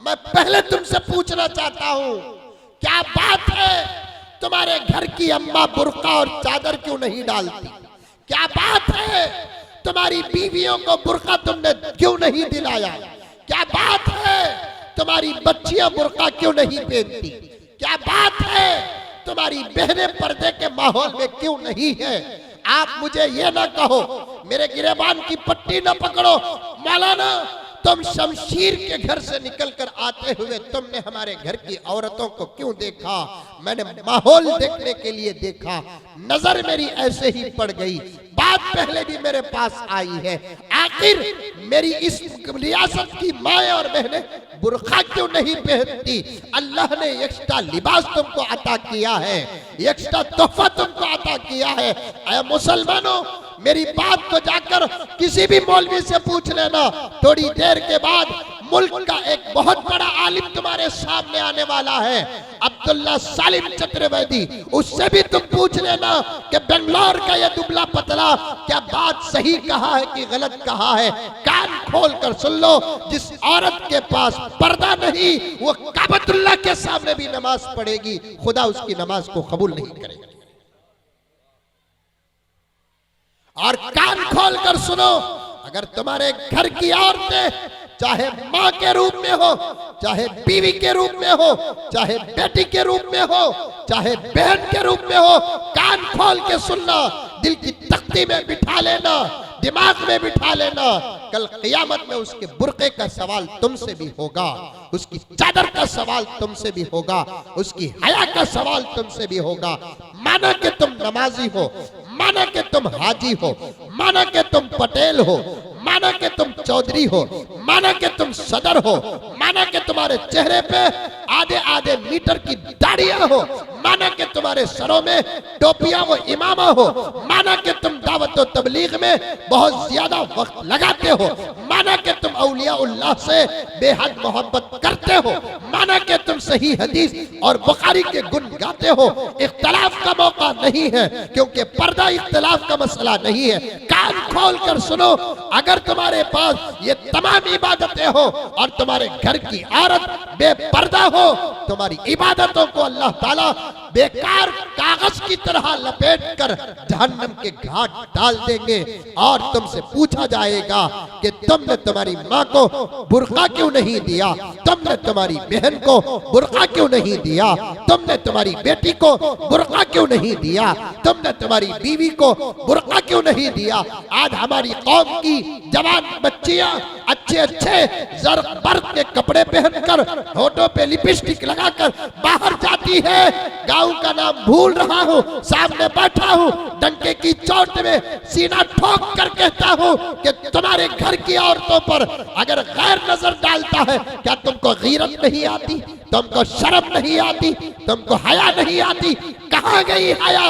S1: मैं पहले तुमसे पूछना चाहता हूं, क्या बात है तुम्हारे घर की अम्मा बुर्का और चादर क्यों नहीं डालती? क्या बात है तुम्हारी बीवियों को बुर्का तुमने क्यों नहीं दिलाया? क्या बात है तुम्हारी बच्चियां बुर्का क्यों नहीं पहनती? क्या बात है तुम्हारी बहनें पर्दे के माहौल में क्यों नहीं है? आप मुझे ये ना कहो, मेरे गिरेबान की पट्टी ना पकड़ो, मौलाना तुम शमशीर के घर से निकलकर आते हुए तुमने हमारे घर की औरतों को क्यों देखा? मैंने माहौल देखने के लिए देखा, नजर मेरी ऐसे ही पड़ गई। बात पहले भी मेरे पास आई है, आखिर मेरी इस रियासत की माएँ और बहनें बुर्का क्यों नहीं पहनती? अल्लाह ने एक्स्ट्रा लिबास तुमको अता किया है, एक्स्ट्रा तोहफा तुमको अता किया है। ऐ मुसलमानों, मेरी बात को जाकर किसी भी मौलवी से पूछ लेना, थोड़ी देर के बाद मुल्क का एक बहुत बड़ा आलिम तुम्हारे सामने आने वाला है, अब्दुल्ला सालिम चतुर्वेदी। उससे भी तुम पूछ लेना कि बेंगलोर का ये दुबला पतला क्या बात सही कहा है कि गलत कहा है। कान खोल कर सुन लो, जिस औरत के पास पर्दा नहीं वो काबतुल्लाह के सामने भी नमाज पढ़ेगी, खुदा उसकी नमाज को कबूल नहीं करेगा। और कान खोल कर सुनो, अगर तुम्हारे घर की औरतें चाहे माँ के रूप में हो, चाहे बीवी के रूप में हो, चाहे बेटी के रूप में हो, चाहे बहन के रूप में हो, कान खोल के सुनना, दिल की तख्ती में बिठा लेना, दिमाग में बिठा लेना, कल क़यामत में उसके बुर्के का सवाल तुमसे भी होगा, उसकी चादर का सवाल तुमसे भी होगा, उसकी हया का सवाल तुमसे भी होगा। माना कि तुम नमाजी हो, माना कि तुम हाजी हो, माना कि तुम पटेल हो, माना कि तुम चौधरी हो, माना कि तुम सदर हो, माना कि तुम्हारे चेहरे पे आधे आधे मीटर की दाढ़ियां हो, माना कि तुम्हारे सरों में टोपियां वो इमामा हो, माना कि तुम दावत व तबलीग में बहुत ज्यादा वक्त लगाते हो, माना कि तुम औलिया-उल्लाह से बेहद मोहब्बत करते हो, माना कि तुम सही हदीस और बुखारी के गुण गाते हो। इख्तलाफ का मौका नहीं है, क्योंकि पर्दा इख्तलाफ का मसला नहीं है। कान खोल कर सुनो, अगर तुम्हारे पास ये तमाम इबादतें हो और तुम्हारे घर की औरत बेपर्दा हो, तुम्हारी इबादतों को अल्लाह ताला बेकार कागज की तरह लपेट कर जहन्नम के घाट डाल देंगे और तुमसे पूछा जाएगा कि तुमने तुम्हारी माँ को बुर्का क्यों नहीं दिया, तुमने तुम्हारी बहन को बुर्का क्यों नहीं दिया, तुमने तुम्हारी बेटी को बुर्का क्यों नहीं दिया, तुमने तुम्हारी बीवी को बुर्का क्यों नहीं दिया। आज हमारी कौम की जवान बच्चियां अच्छे अच्छे जर्क बर्क के कपड़े पहनकर, होठों पे लिपस्टिक लगाकर बाहर जाती है। गांव का नाम भूल रहा हूँ, सामने बैठा हूँ, डंके की चोट में सीना ठोक कर कहता हूँ कि तुम्हारे घर की औरतों पर अगर गैर नजर डालता है, क्या तुमको गीरत नहीं आती, तुमको शर्म नहीं आती, तुमको हया नहीं आती? कहाँ गई हया?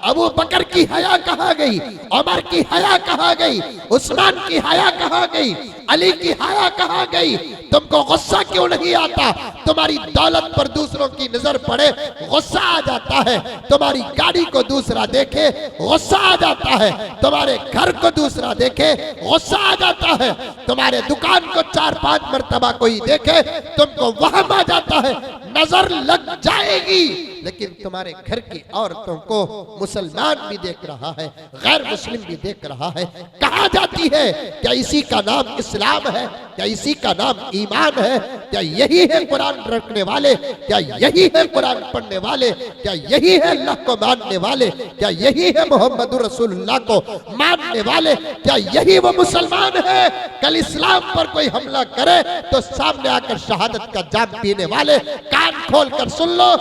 S1: अबू बकर की हया कहाँ गई? उमर की हया कहाँ गई? उस्मान की हया कहाँ गई? अली की हया कहाँ गई? तुमको गुस्सा क्यों नहीं आता? तुम्हारी दौलत पर दूसरों की नजर पड़े गुस्सा आ जाता है, तुम्हारी गाड़ी को दूसरा देखे गुस्सा आ जाता है, तुम्हारे घर को दूसरा देखे गुस्सा आ जाता है, तुम्हारे दुकान को 4-5 मर्तबा कोई देखे तुमको वहम आ जाता है, नजर लग जाएगी। लेकिन तुम्हारे घर की औरतों को मुसलमान भी देख रहा है, गैर मुस्लिम भी देख रहा है, कहाँ जाती है? क्या इसी का नाम इस्लाम है? क्या इसी का नाम ईमान है? क्या यही है कुरान रखने वाले? क्या यही है कुरान पढ़ने वाले? क्या यही है अल्लाह को मानने वाले? क्या यही है मोहम्मद रसूलुल्लाह को मानने वाले? क्या यही वो मुसलमान है? कल इस्लाम पर कोई हमला करे तो सामने आकर शहादत का जाम पीने वाले। कान खोल कर सुन लो,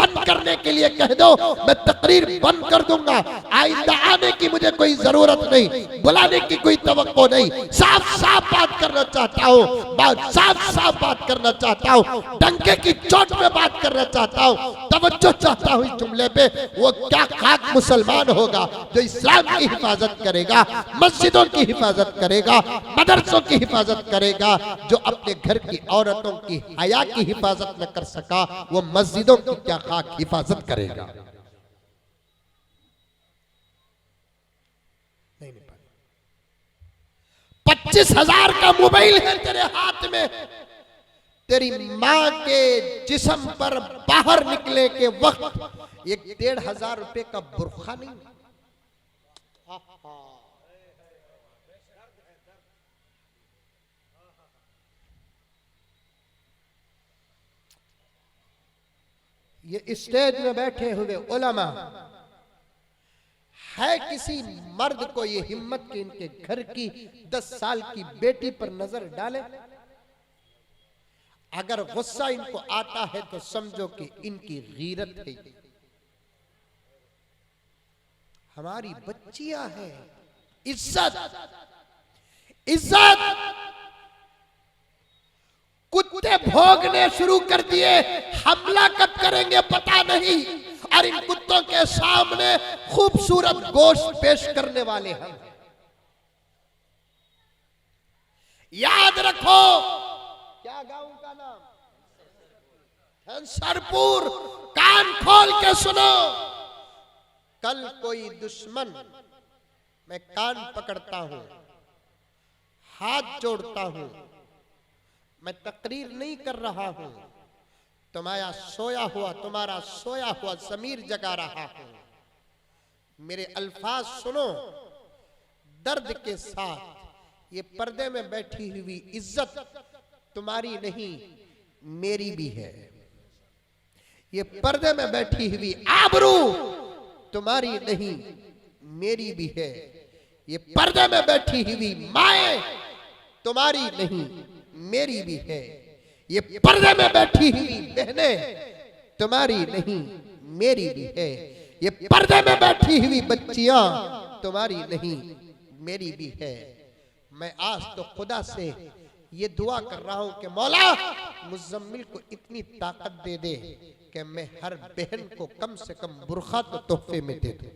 S1: बंद करने के लिए कह दो, मैं तकरीर बंद कर दूंगा। आइंदा आने की मुझे कोई जरूरत नहीं, बुलाने की कोई तवक्को नहीं। साफ साफ बात करना चाहता हूँ, साफ साफ बात करना चाहता हूँ, डंके की चोट में बात करना चाहता हूँ, तवज्जो चाहता हूँ इस जुमले पे। वो क्या खाक मुसलमान होगा जो इस्लाम की हिफाजत करेगा, मस्जिदों की हिफाजत करेगा, मदरसों की हिफाजत करेगा। जो अपने घर की औरतों की हया की हिफाजत न कर सका, वो मस्जिदों की क्या खाक हिफाजत करेगा। नहीं 25,000 का मोबाइल है तेरे हाथ में, तेरी मां के जिस्म पर बाहर निकले के वक्त एक 1,500 रुपए का बुर्खा नहीं। ये स्टेज में बैठे हुए उलमा है, किसी मर्द को ये हिम्मत कि इनके घर की 10 साल की बेटी पर नजर डाले? अगर गुस्सा इनको आता है तो समझो कि इनकी गीरत है। हमारी बच्चियां हैं, इज्जत इज्जत कुत्ते भोगने शुरू कर दिए, हमला कब करेंगे पता नहीं। और इन कुत्तों के सामने खूबसूरत गोश्त पेश करने वाले हम। याद रखो, क्या गांव का नाम? हंसरपुर। कान खोल के सुनो, कल कोई दुश्मन, मैं कान पकड़ता हूं, हाथ जोड़ता हूं, मैं तकरीर नहीं कर रहा हूं, तुम्हारा सोया हुआ ज़मीर जगा रहा हूं। मेरे अल्फाज सुनो दर्द के साथ। ये पर्दे में बैठी हुई इज्जत तुम्हारी नहीं मेरी भी है। ये पर्दे में बैठी हुई आबरू तुम्हारी नहीं मेरी भी है। ये पर्दे में बैठी हुई माए तुम्हारी नहीं मेरी भी है। ये पर्दे में बैठी हुई बहनें तुम्हारी नहीं मेरी भी है। ये पर्दे में बैठी हुई बच्चियां तुम्हारी नहीं मेरी भी है। मैं आज तो खुदा से ये दुआ कर रहा हूं कि मौला मुज़म्मिल को इतनी ताकत दे दे कि मैं हर बहन को कम से कम बुर्खा तो तोहफे में दे दूं।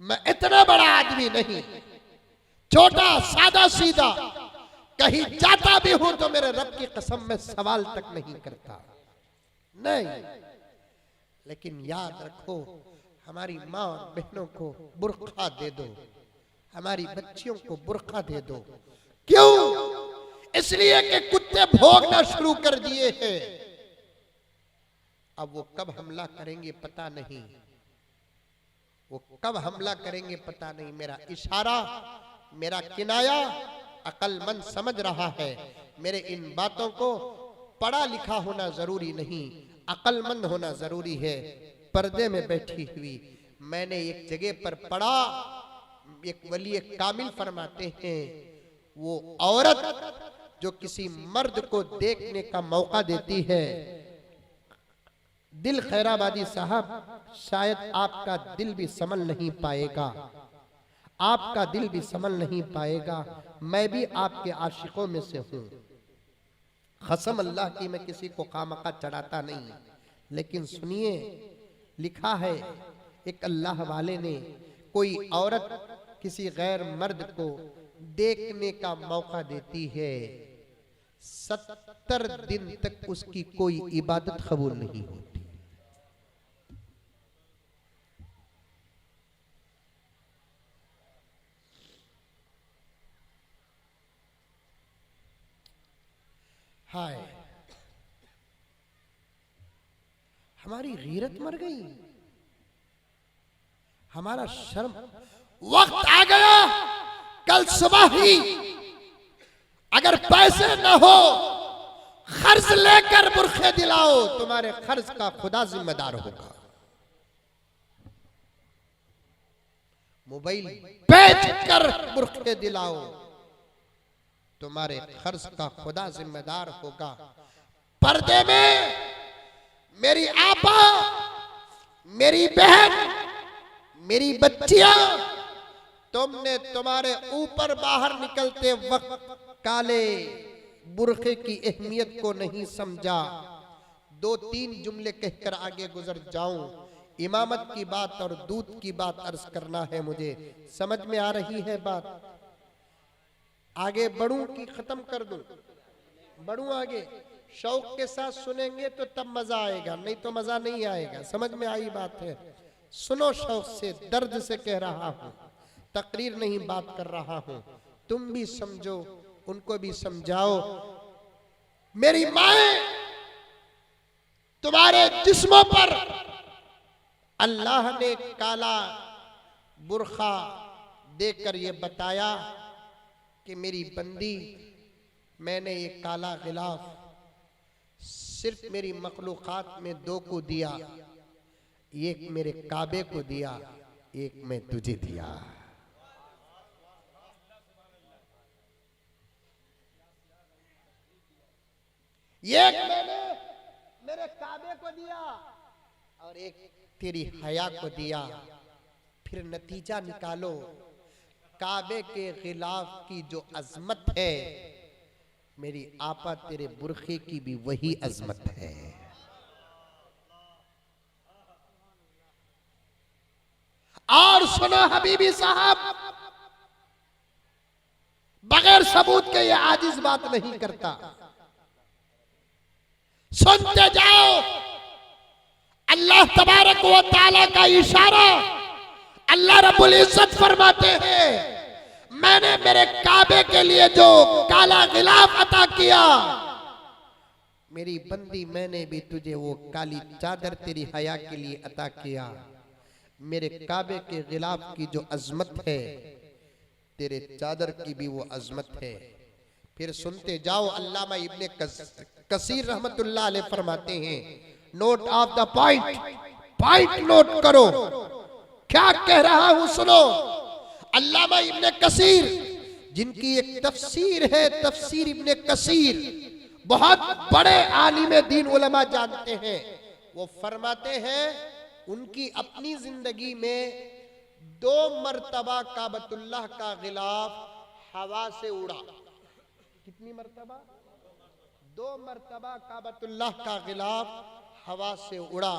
S1: मैं इतना बड़ा आदमी नहीं, छोटा सादा सीधा, कहीं जाता भी हूं तो मेरे रब की कसम में सवाल तक नहीं करता, नहीं। लेकिन याद रखो, हमारी माँ और बहनों को बुर्खा दे दो, हमारी बच्चियों को बुर्खा दे दो। क्यों? इसलिए कि कुत्ते भोगना शुरू कर दिए हैं। अब वो कब हमला करेंगे पता नहीं, वो कब हमला करेंगे पता नहीं। मेरा इशारा, मेरा किनाया अक्लमंद समझ रहा है। मेरे इन बातों को पढ़ा लिखा होना जरूरी नहीं, अक्लमंद होना जरूरी है। पर्दे में बैठी हुई, मैंने एक जगह पर पढ़ा, एक वली कामिल फरमाते हैं, वो औरत जो किसी मर्द को देखने का मौका देती है, दिल खैराबादी साहब, शायद आपका दिल भी संभल नहीं पाएगा, आपका दिल भी संभल नहीं पाएगा। मैं भी आपके आशिकों में से हूं। कसम अल्लाह की मैं किसी को खामखा चढ़ाता नहीं, लेकिन सुनिए, लिखा है एक अल्लाह वाले ने, कोई औरत किसी गैर मर्द को देखने का मौका देती है, 70 दिन तक उसकी कोई इबादत कबूल नहीं होती। हाय, हमारी गीरत मर गई, हमारा शर्म। वक्त आ गया, कल सुबह ही अगर पैसे न हो, खर्च लेकर बुरखे दिलाओ, तुम्हारे खर्च का खुदा जिम्मेदार होगा। मोबाइल बेच कर बुरखे दिलाओ, तुम्हारे खर्च का खुदा जिम्मेदार होगा। पर्दे में मेरी आपा, मेरी बहन, मेरी बच्चियां, तुमने तुम्हारे ऊपर बाहर निकलते वक्त काले बुरखे की अहमियत को नहीं समझा। 2-3 जुमले कहकर आगे गुजर जाऊं। इमामत की बात और दूध की बात अर्ज करना है मुझे। समझ में आ रही है बात? आगे बढ़ूं कि खत्म कर दूं? बढ़ूं आगे? शौक के साथ सुनेंगे तो तब मजा आएगा, नहीं तो मजा नहीं आएगा। समझ में आई बात है? सुनो शौक से, दर्द से कह रहा हूं, तकरीर नहीं बात कर रहा हूं। तुम भी समझो, उनको भी समझाओ। मेरी माए, तुम्हारे जिस्मों पर अल्लाह ने काला बुरखा देकर ये बताया कि मेरी बंदी, मैंने ये काला गिलाफ सिर्फ मेरी मखलूकात में 2 को दिया। एक मेरे काबे को दिया, एक मैं तुझे दिया। एक मैंने मेरे काबे को दिया और एक तेरी हया को दिया। फिर नतीजा निकालो, काबे के खिलाफ की जो अजमत है, मेरी आपा तेरे बुरखे की भी वही अजमत है। और सुनो हबीबी साहब, बगैर सबूत के ये आजिज बात नहीं करता। सुनते जाओ, अल्लाह तबारक व तआला का इशारा, अल्लाह रब्बुल इज्जत फरमाते हैं, मैंने मेरे काबे के लिए जो काला गिलाफ अता किया, मेरी बंदी मैंने भी तुझे वो काली चादर तेरी हया के लिए अता किया। मेरे काबे के गिलाफ की जो अजमत है, तेरे चादर की भी वो अजमत है। फिर सुनते जाओ, अल्लामा इब्ने कसीर रहमतुल्लाह अलैह फरमाते हैं, note of the point note करो, क्या कह रहा हूं सुनो। अल्लामा इब्ने कसीर, जिनकी एक तफसीर है, तफसीर इब्ने कसीर, बहुत बड़े आलिम दीन उलमा जानते हैं, वो फरमाते हैं उनकी अपनी जिंदगी में 2 मरतबा काबतुल्लाह का गिलाफ हवा से उड़ा। कितनी मरतबा? 2 मरतबा काबतुल्लाह का गिलाफ हवा से उड़ा।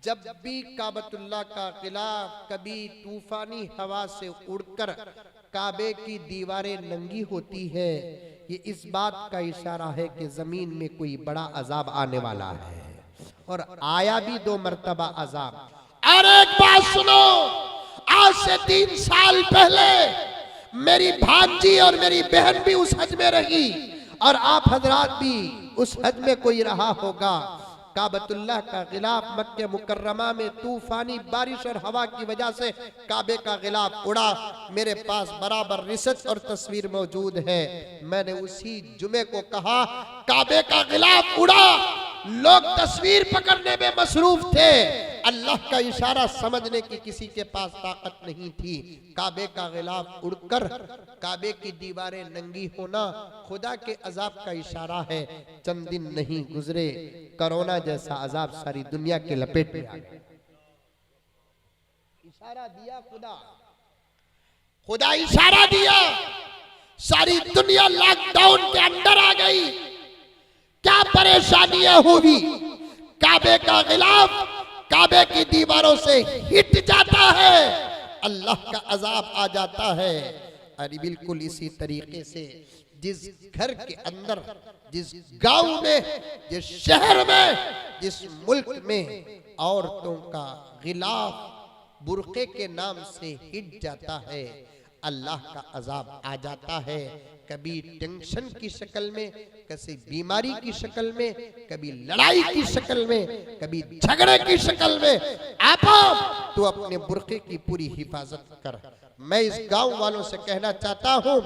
S1: जब भी काबतुल्लाह का गिलाफ कभी तूफानी हवा से उड़कर काबे की दीवारें नंगी होती है, ये इस बात का इशारा है कि जमीन में कोई बड़ा अजाब आने वाला है। और आया भी 2 मरतबा अजाब। और एक बात सुनो, आज से 3 साल पहले मेरी भांजी और मेरी बहन भी उस हज में रही, और आप हजरात भी उस हज में कोई रहा होगा। काबतुल्लाह का गिलाफ मक्के मुकर्रमा में तूफानी बारिश और हवा की वजह से काबे का गिलाफ उड़ा। मेरे पास बराबर रिसर्च और तस्वीर मौजूद है। मैंने उसी जुमे को कहा, काबे का गिलाफ उड़ा, लोग तस्वीर पकड़ने में मसरूफ थे, अल्लाह का इशारा समझने की किसी के पास ताकत नहीं थी। काबे का गिलाफ उड़कर काबे की दीवारें नंगी होना खुदा के अजाब का इशारा है। चंद दिन नहीं गुजरे, कोरोना जैसा अजाब सारी दुनिया के लपेट में आ गया। इशारा दिया खुदा इशारा दिया, सारी दुनिया लॉकडाउन के अंदर आ गई। क्या परेशानियां हुई, काबे का गिलाफ काबे की दीवारों से हिट जाता है, अल्लाह का अजाब आ जाता है। अरे बिल्कुल इसी तरीके से जिस घर के अंदर, जिस गांव में, जिस शहर में, जिस मुल्क में औरतों का गिलाफ बुरके के नाम से हिट जाता है, अल्लाह का अजाब आ जाता है। कभी टेंशन की शक्ल में, कभी बीमारी की शक्ल में, कभी लड़ाई की शक्ल में, कभी झगड़े की शक्ल में। आप तो अपने बुरके की पूरी हिफाजत कर। मैं इस गांव वालों से कहना चाहता हूं,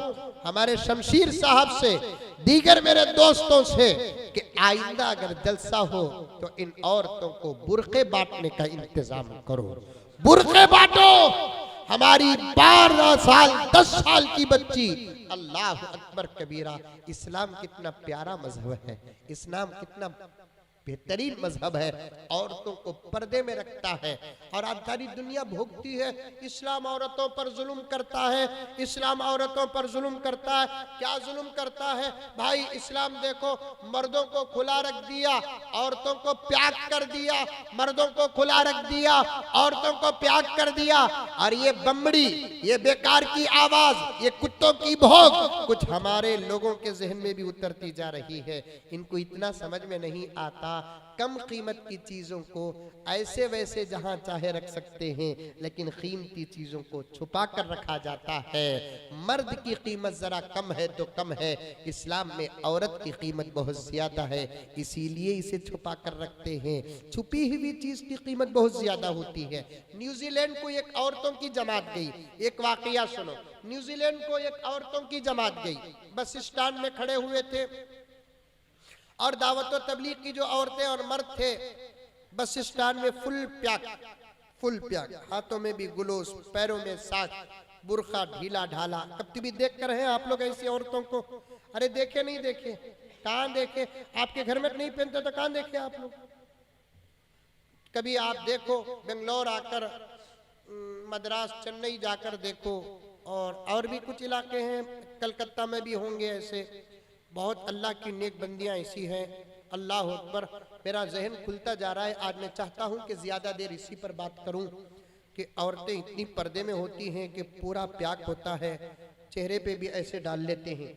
S1: हमारे शमशीर साहब से, दीगर मेरे दोस्तों से, कि आइंदा अगर जलसा हो तो इन औरतों को बुरके बांटने का इंतजाम करो। बुरके बांटो। हमारी 12 साल 10 साल की बच्ची अल्लाह अकबर कबीरा। इस्लाम कितना प्यारा मजहब है, इस्लाम कितना बेहतरीन मजहब है, औरतों को पर्दे में रखता है। और आज सारी दुनिया भोगती है इस्लाम औरतों पर जुल्म करता है, इस्लाम औरतों पर जुल्म करता है। क्या जुल्म करता है भाई? इस्लाम देखो, मर्दों को खुला रख दिया, औरतों को प्याक कर दिया, मर्दों को खुला रख दिया, औरतों को प्याक कर दिया। और ये बम्बड़ी, ये बेकार की आवाज, ये कुत्तों की भौंक कुछ हमारे लोगों के जहन में भी उतरती जा रही है। इनको इतना समझ में नहीं आता, कम कीमत की चीजों को ऐसे वैसे जहां चाहे रख सकते हैं, लेकिन कीमती चीजों को छुपा कर रखा जाता है। मर्द की कीमत जरा कम है तो कम है, इस्लाम में औरत की कीमत बहुत ज्यादा है, इसीलिए इसे छुपा कर रखते हैं। छुपी हुई चीज की कीमत बहुत ज्यादा होती है। न्यूजीलैंड को एक औरतों की जमात गई, एक वाकया सुनो। न्यूजीलैंड को एक औरतों की जमात गई, बस स्टैंड में खड़े हुए थे और दावत व तबलीग की जो औरतें और मर्द थे बस स्टैंड में फुल प्याक, हाथों में भी गुलोस, पैरों में साक, बुरखा ढीला ढाला। कभी भी देख कर हैं आप लोग ऐसी औरतों को? अरे देखे नहीं देखे? कहाँ देखे? आपके घर में नहीं पहनते तो कहाँ देखे आप लोग? कभी आप देखो बेंगलोर आकर, मद्रास, चेन्नई जाकर देखो, और भी कुछ इलाके हैं, कलकत्ता में भी होंगे ऐसे। बहुत अल्लाह की नेक बंदियां ऐसी हैं। अल्लाह अकबर, मेरा जहन खुलता जा रहा है। आज मैं चाहता हूं कि ज्यादा देर इसी पर बात करूं कि औरतें इतनी पर्दे में होती हैं कि पूरा प्याक होता है, चेहरे पे भी ऐसे डाल लेते हैं,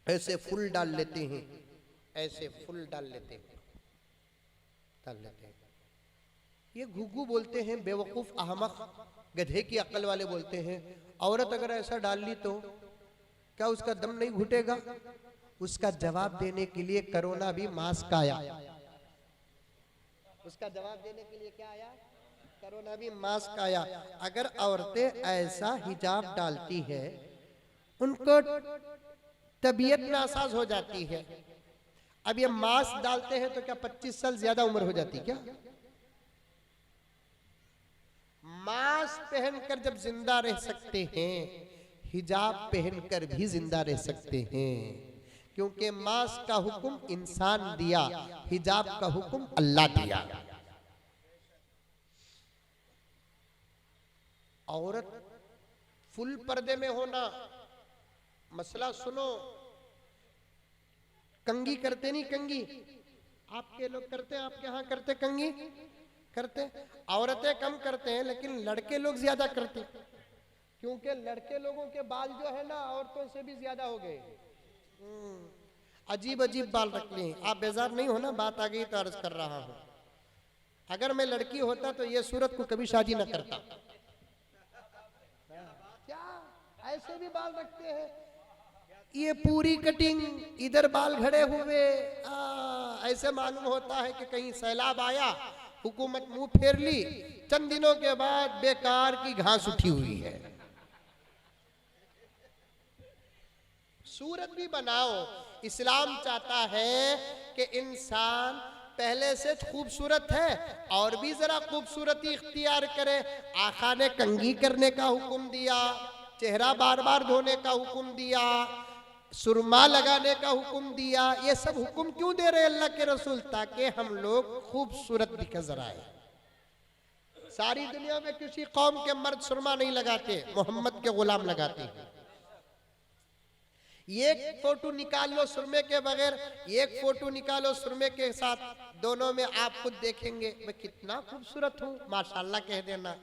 S1: ऐसे फुल डाल लेते हैं, ऐसे फुल डाल लेते हैं। ये घुघू बोलते हैं, बेवकूफ, अहमक, गधे की अक्ल वाले बोलते हैं। औरत अगर ऐसा डाल ली तो क्या उसका दम नहीं घुटेगा? उसका जवाब देने के लिए कोरोना भी मास्क आया। उसका जवाब देने के लिए क्या आया? कोरोना भी मास्क आया। अगर औरतें ऐसा हिजाब डालती है, उनको तबीयत नासाज हो जाती है। अब ये मास्क डालते हैं तो क्या 25 साल ज्यादा उम्र हो जाती क्या? मास्क पहनकर जब जिंदा रह सकते हैं, हिजाब पहनकर भी जिंदा रह सकते हैं, क्योंकि मास्क का हुक्म इंसान दिया, हिजाब का हुक्म अल्लाह दिया। औरत फुल पर्दे में होना, मसला सुनो। कंगी करते नहीं? कंगी आपके लोग करते हैं? आपके यहां करते कंगी? करते। औरतें कम करते हैं, लेकिन लड़के लोग ज्यादा करते, क्योंकि लड़के लोगों के बाल जो है ना औरतों से भी ज्यादा हो गए। अजीब अजीब बाल रख लिए। आप बेजार नहीं हो ना? बात आ गई तो अर्ज कर रहा हूं। अगर मैं लड़की होता तो ये सूरत को कभी शादी न करता। क्या ऐसे भी बाल रखते हैं? ये पूरी कटिंग, इधर बाल घड़े हुए, ऐसे मालूम होता है कि कहीं सैलाब आया, हुकूमत मुंह फेर ली, चंद दिनों के बाद बेकार की घास उठी हुई है। सूरत भी बनाओ। इस्लाम चाहता है कि इंसान पहले से खूबसूरत है और भी जरा खूबसूरती इख्तियार करे। आका ने कंघी करने का हुक्म दिया, चेहरा बार बार धोने का हुक्म दिया, सुरमा लगाने का हुक्म दिया। ये सब हुक्म क्यों दे रहे अल्लाह के रसूल? ताकि हम लोग खूबसूरत दिख नजर आए। सारी दुनिया में किसी कौम के मर्द सुरमा नहीं लगाते, मोहम्मद के गुलाम लगाते हैं। एक फोटो निकाल लो सुरमे के बगैर, एक फोटो निकालो सुरमे के साथ, दोनों में आप खुद देखेंगे मैं कितना खूबसूरत हूँ, माशाल्लाह कह देना।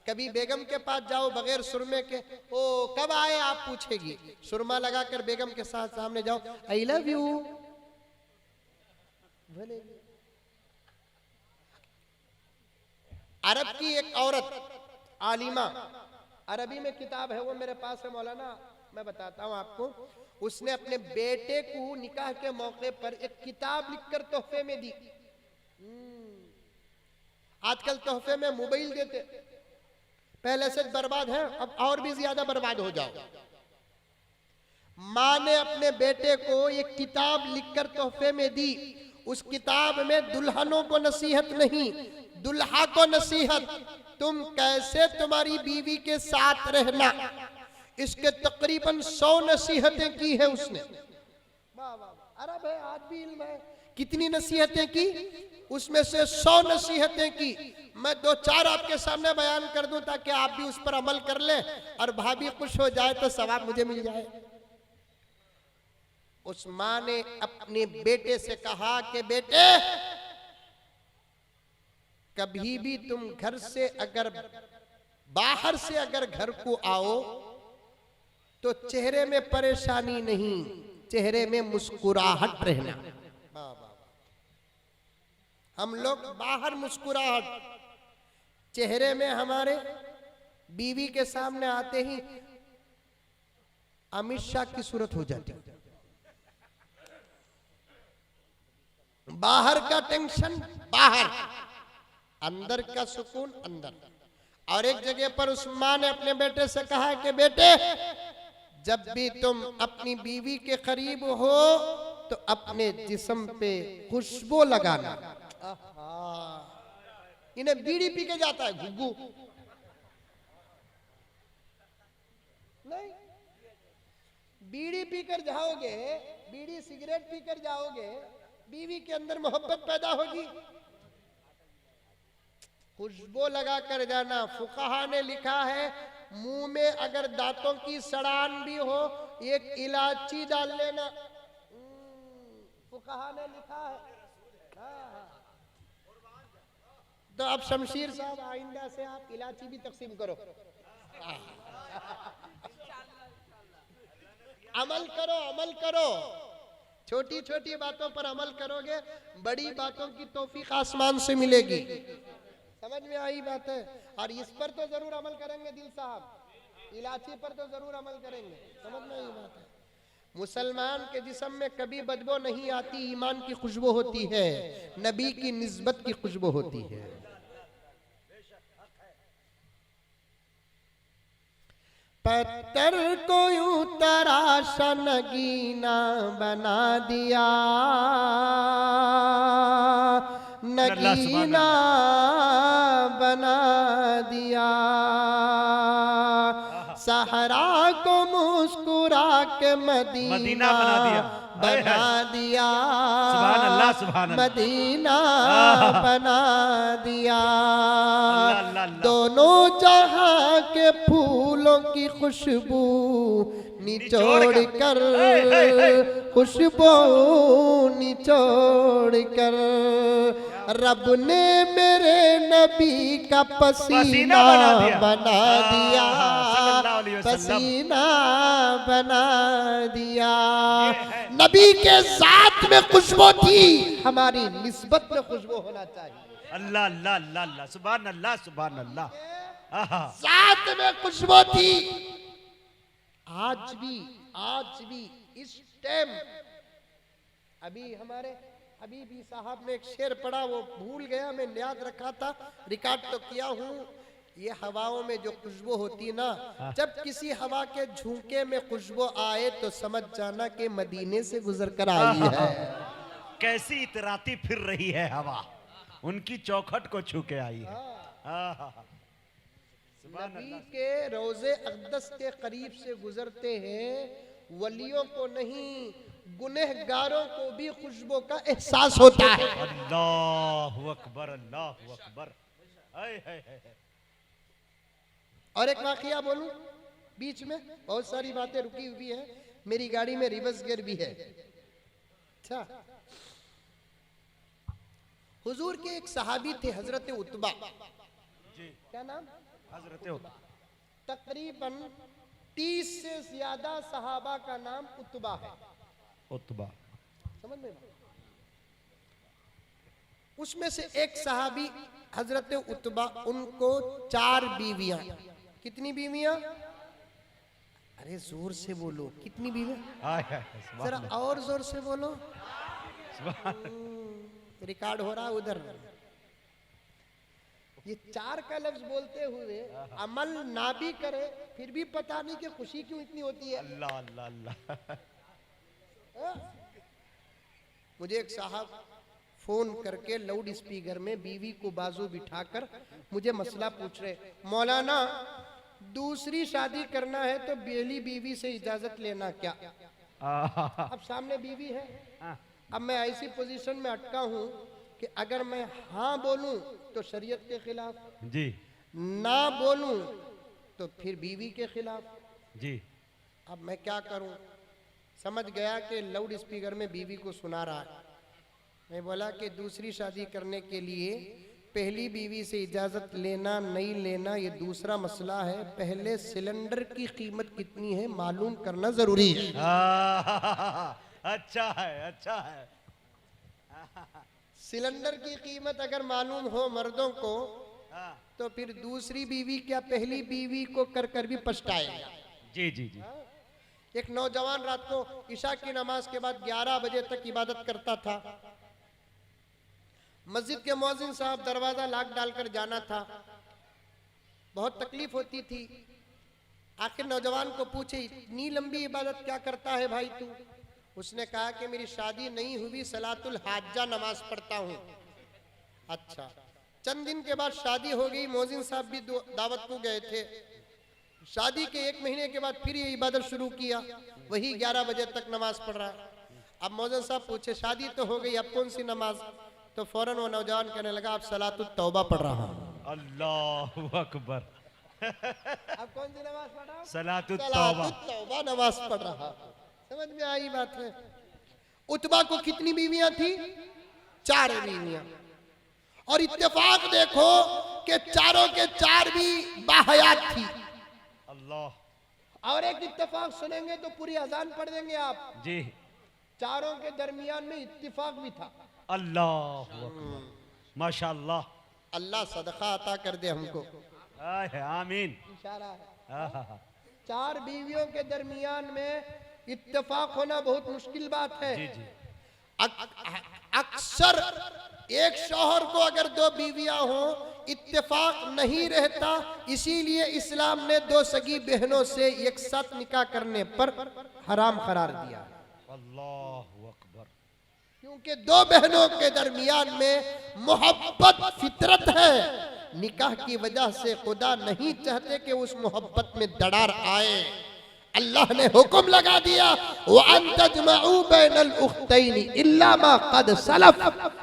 S1: कभी बेगम के पास जाओ बगैर सुरमे के, ओ कब आए आप पूछेगी। सुरमा लगाकर बेगम के साथ सामने जाओ, आई लव यू भले। अरब की एक औरत आलिमा, अरबी में किताब है वो मेरे पास है मौलाना, मैं बताता हूँ आपको। उसने अपने बेटे को निकाह के मौके पर एक किताब लिखकर तोहफे में दी। आजकल तोहफे में मोबाइल देते, पहले से बर्बाद है, अब और भी ज्यादा बर्बाद हो जाओ। माँ ने अपने बेटे को एक किताब लिखकर तोहफे में दी। उस किताब में दुल्हनों को नसीहत नहीं, दुल्हा को नसीहत। तुम कैसे तुम्हारी बीवी के साथ रहना, इसके तकरीबन 100 नसीहतें की है उसने। वाह वाह, अरब है, आज भी इल्म है। कितनी नसीहतें की? उसमें से 100 नसीहतें की। मैं 2-4 आपके सामने बयान कर दूं ताकि आप भी उस पर अमल कर ले और भाभी खुश हो जाए तो सवाब मुझे मिल जाए। उस मां ने अपने बेटे से कहा कि बेटे, कभी भी तुम घर से अगर बाहर से अगर घर को आओ तो चेहरे में परेशानी नहीं, चेहरे में मुस्कुराहट रहना। हम लोग बाहर मुस्कुराहट, चेहरे में हमारे बीवी के सामने आते ही अमित शाह की सूरत हो जाती। बाहर का टेंशन बाहर, अंदर का सुकून अंदर। और एक जगह पर उस मां ने अपने बेटे से कहा कि बेटे, जब भी तुम अपनी बीवी के करीब हो तो अपने जिस्म पे खुशबू लगाना। इन्हें बीड़ी पी के जाता है घुग्गू नहीं, बीड़ी पीकर जाओगे, बीड़ी सिगरेट पीकर जाओगे, बीवी के अंदर मोहब्बत पैदा होगी। खुशबू लगा कर जाना। फुकाहा ने लिखा है, मुंह में अगर दांतों की सड़ान भी हो, एक इलायची डाल लेना। फुकाहा ने लिखा है। तो अब शमशीर साहब, आइंदा से आप इलायची भी तकसीम करो। अमल करो, अमल करो। छोटी छोटी बातों पर अमल करोगे, बड़ी बातों की तौफीक आसमान से मिलेगी। समझ में आई बात है? और इस पर तो जरूर अमल करेंगे दिल साहब, इलायची पर तो जरूर अमल करेंगे। समझ में आई बात है? मुसलमान के जिस्म में कभी बदबू नहीं आती, ईमान की खुशबू होती है, नबी की निस्बत की खुशबू होती है। पत्थर को यूं तराशा नगीना बना दिया, नगीना बना दिया। सहरा को मुस्कुरा के मदीना बना दिया,
S2: सुभान अल्लाह, सुभान अल्लाह।
S1: मदीना बना दिया। दोनों जहां के फूलों की खुशबू निचोड़ कर, खुशबू निचोड़ कर, रब ने मेरे नबी का पसीना बना दिया, पसीना बना दिया। नबी के साथ में खुशबू थी, हमारी निस्बत में खुशबू होना चाहिए।
S2: अल्लाह अल्लाह अल्लाह अल्लाह, सुभान अल्लाह, सुभान अल्लाह।
S1: साथ में खुशबू थी। आज भी इस टाइम, अभी हमारे हबीबी साहब ने एक शेर पढ़ा, वो भूल गया, मैं याद रखा था, रिकॉर्ड तो किया हूँ। ये हवाओं में जो खुशबू होती ना, जब किसी हवा के झोंके में खुशबू आए तो समझ जाना कि मदीने से गुजर कर आई है।
S2: कैसी इतराती फिर रही है हवा, उनकी चौखट को छू के आई है।
S1: नबी के रोजे अक़दस के करीब से गुजरते हैं, वलियों को नहीं गुनहगारों को भी खुशबू का एहसास होता है।
S2: अल्लाहु अकबर, अल्लाहु अकबर।
S1: और एक वाकया बोलूं बीच में, बहुत सारी बातें रुकी हुई है, मेरी गाड़ी में रिवर्स गियर भी है। अच्छा, हुजूर के एक सहाबी थे, हजरत उतबा। क्या नाम?
S2: हजरत उतबा।
S1: तकरीबन 30 से ज्यादा सहाबा का नाम उतबा है।
S2: उतबा,
S1: समझ में? उसमें से एक सहाबी हजरत उतबा, उनको 4 बीवियां। कितनी बीवियां? अरे जोर से बोलो, कितनी बीवियां? जरा और जोर से बोलो। रिकॉर्ड हो रहा उधर। ये 4 का लफ्ज बोलते हुए अमल ना भी करे फिर भी पता नहीं कि खुशी क्यों इतनी होती है।
S2: अल्लाह अल्लाह अल्लाह।
S1: मुझे एक साहब फोन करके लाउड स्पीकर में बीवी को बाजू बिठाकर मुझे मसला पूछ रहे, मौलाना दूसरी शादी करना है तो पहली बीवी से इजाजत लेना क्या? अब सामने बीवी है, अब मैं ऐसी पोजीशन में अटका हूं कि अगर मैं हाँ बोलूं तो शरीयत के खिलाफ,
S2: जी
S1: ना बोलूं तो फिर बीवी के खिलाफ।
S2: जी।
S1: अब मैं क्या करूं? समझ गया कि लाउड स्पीकर में बीवी को सुना रहा है। मैं बोला कि दूसरी शादी करने के लिए पहली बीवी से इजाजत लेना नहीं लेना ये दूसरा मसला है, पहले सिलेंडर की कीमत कितनी है मालूम करना जरूरी है।
S2: अच्छा है, अच्छा है।
S1: सिलेंडर की कीमत अगर मालूम हो मर्दों को तो फिर दूसरी बीवी क्या पहली बीवी को कर कर भी पछताएगा।
S2: जी जी जी।
S1: एक नौजवान रात को ईशा की नमाज के बाद 11 बजे तक इबादत करता था। मस्जिद के मुअज्जिन साहब दरवाजा लॉक डालकर जाना था, बहुत तकलीफ होती थी। आखिर नौजवान को पूछे, इतनी लंबी इबादत क्या करता है भाई तू? उसने कहा कि मेरी शादी नहीं हुई, सलातुल हाजा नमाज पढ़ता हूँ। अच्छा, चंद दिन के बाद शादी हो गई, मुअज्जिन साहब भी दावत को गए थे। शादी के 1 महीने के बाद फिर ये इबादत शुरू किया, वही 11 बजे तक नमाज पढ़ रहा है। अब मुअज्जिन साहब पूछे, शादी तो हो गई, अब कौन सी नमाज? तो फौरन वो नौजवान कहने लगा, अब सलातुत तौबा पढ़ रहा हूँ।
S2: अल्लाहु अकबर।
S1: अब कौन सी नमाज पढ़ रहा हूँ?
S2: सलातुत
S1: तौबा नमाज पढ़ रहा। समझ में आई बात है? उतबा को कितनी बीवियां थी? 4 बीवियां। और इत्तेफाक देखो कि चारों के 4 भी बाहयात थी।
S2: अल्लाह।
S1: और एक इत्तेफाक सुनेंगे तो पूरी अजान पढ़ देंगे आप
S2: जी।
S1: चारों के दरमियान में इत्तेफाक भी था।
S2: अल्लाह माशाअल्लाह।
S1: अल्लाह सदका अता कर दे हमको।
S2: आमीन।
S1: इशारा है। 4 बीवियों के दरमियान में इत्तेफाक होना बहुत मुश्किल बात है।
S2: जी जी।
S1: अक्सर एक शौहर को अगर 2 बीवियां हो इत्तेफाक नहीं रहता, इसीलिए इस्लाम ने 2 सगी बहनों से एक साथ निकाह करने पर हराम करार दिया।
S2: अल्लाहु अकबर।
S1: क्योंकि 2 बहनों के दरमियान में मोहब्बत फितरत है। निकाह की वजह से खुदा नहीं चाहते कि उस मोहब्बत में दरार आए। अल्लाह ने हुक्म लगा दिया, व अन तजमऊ बैनल उख्तैनी इल्ला मा कद सलफ।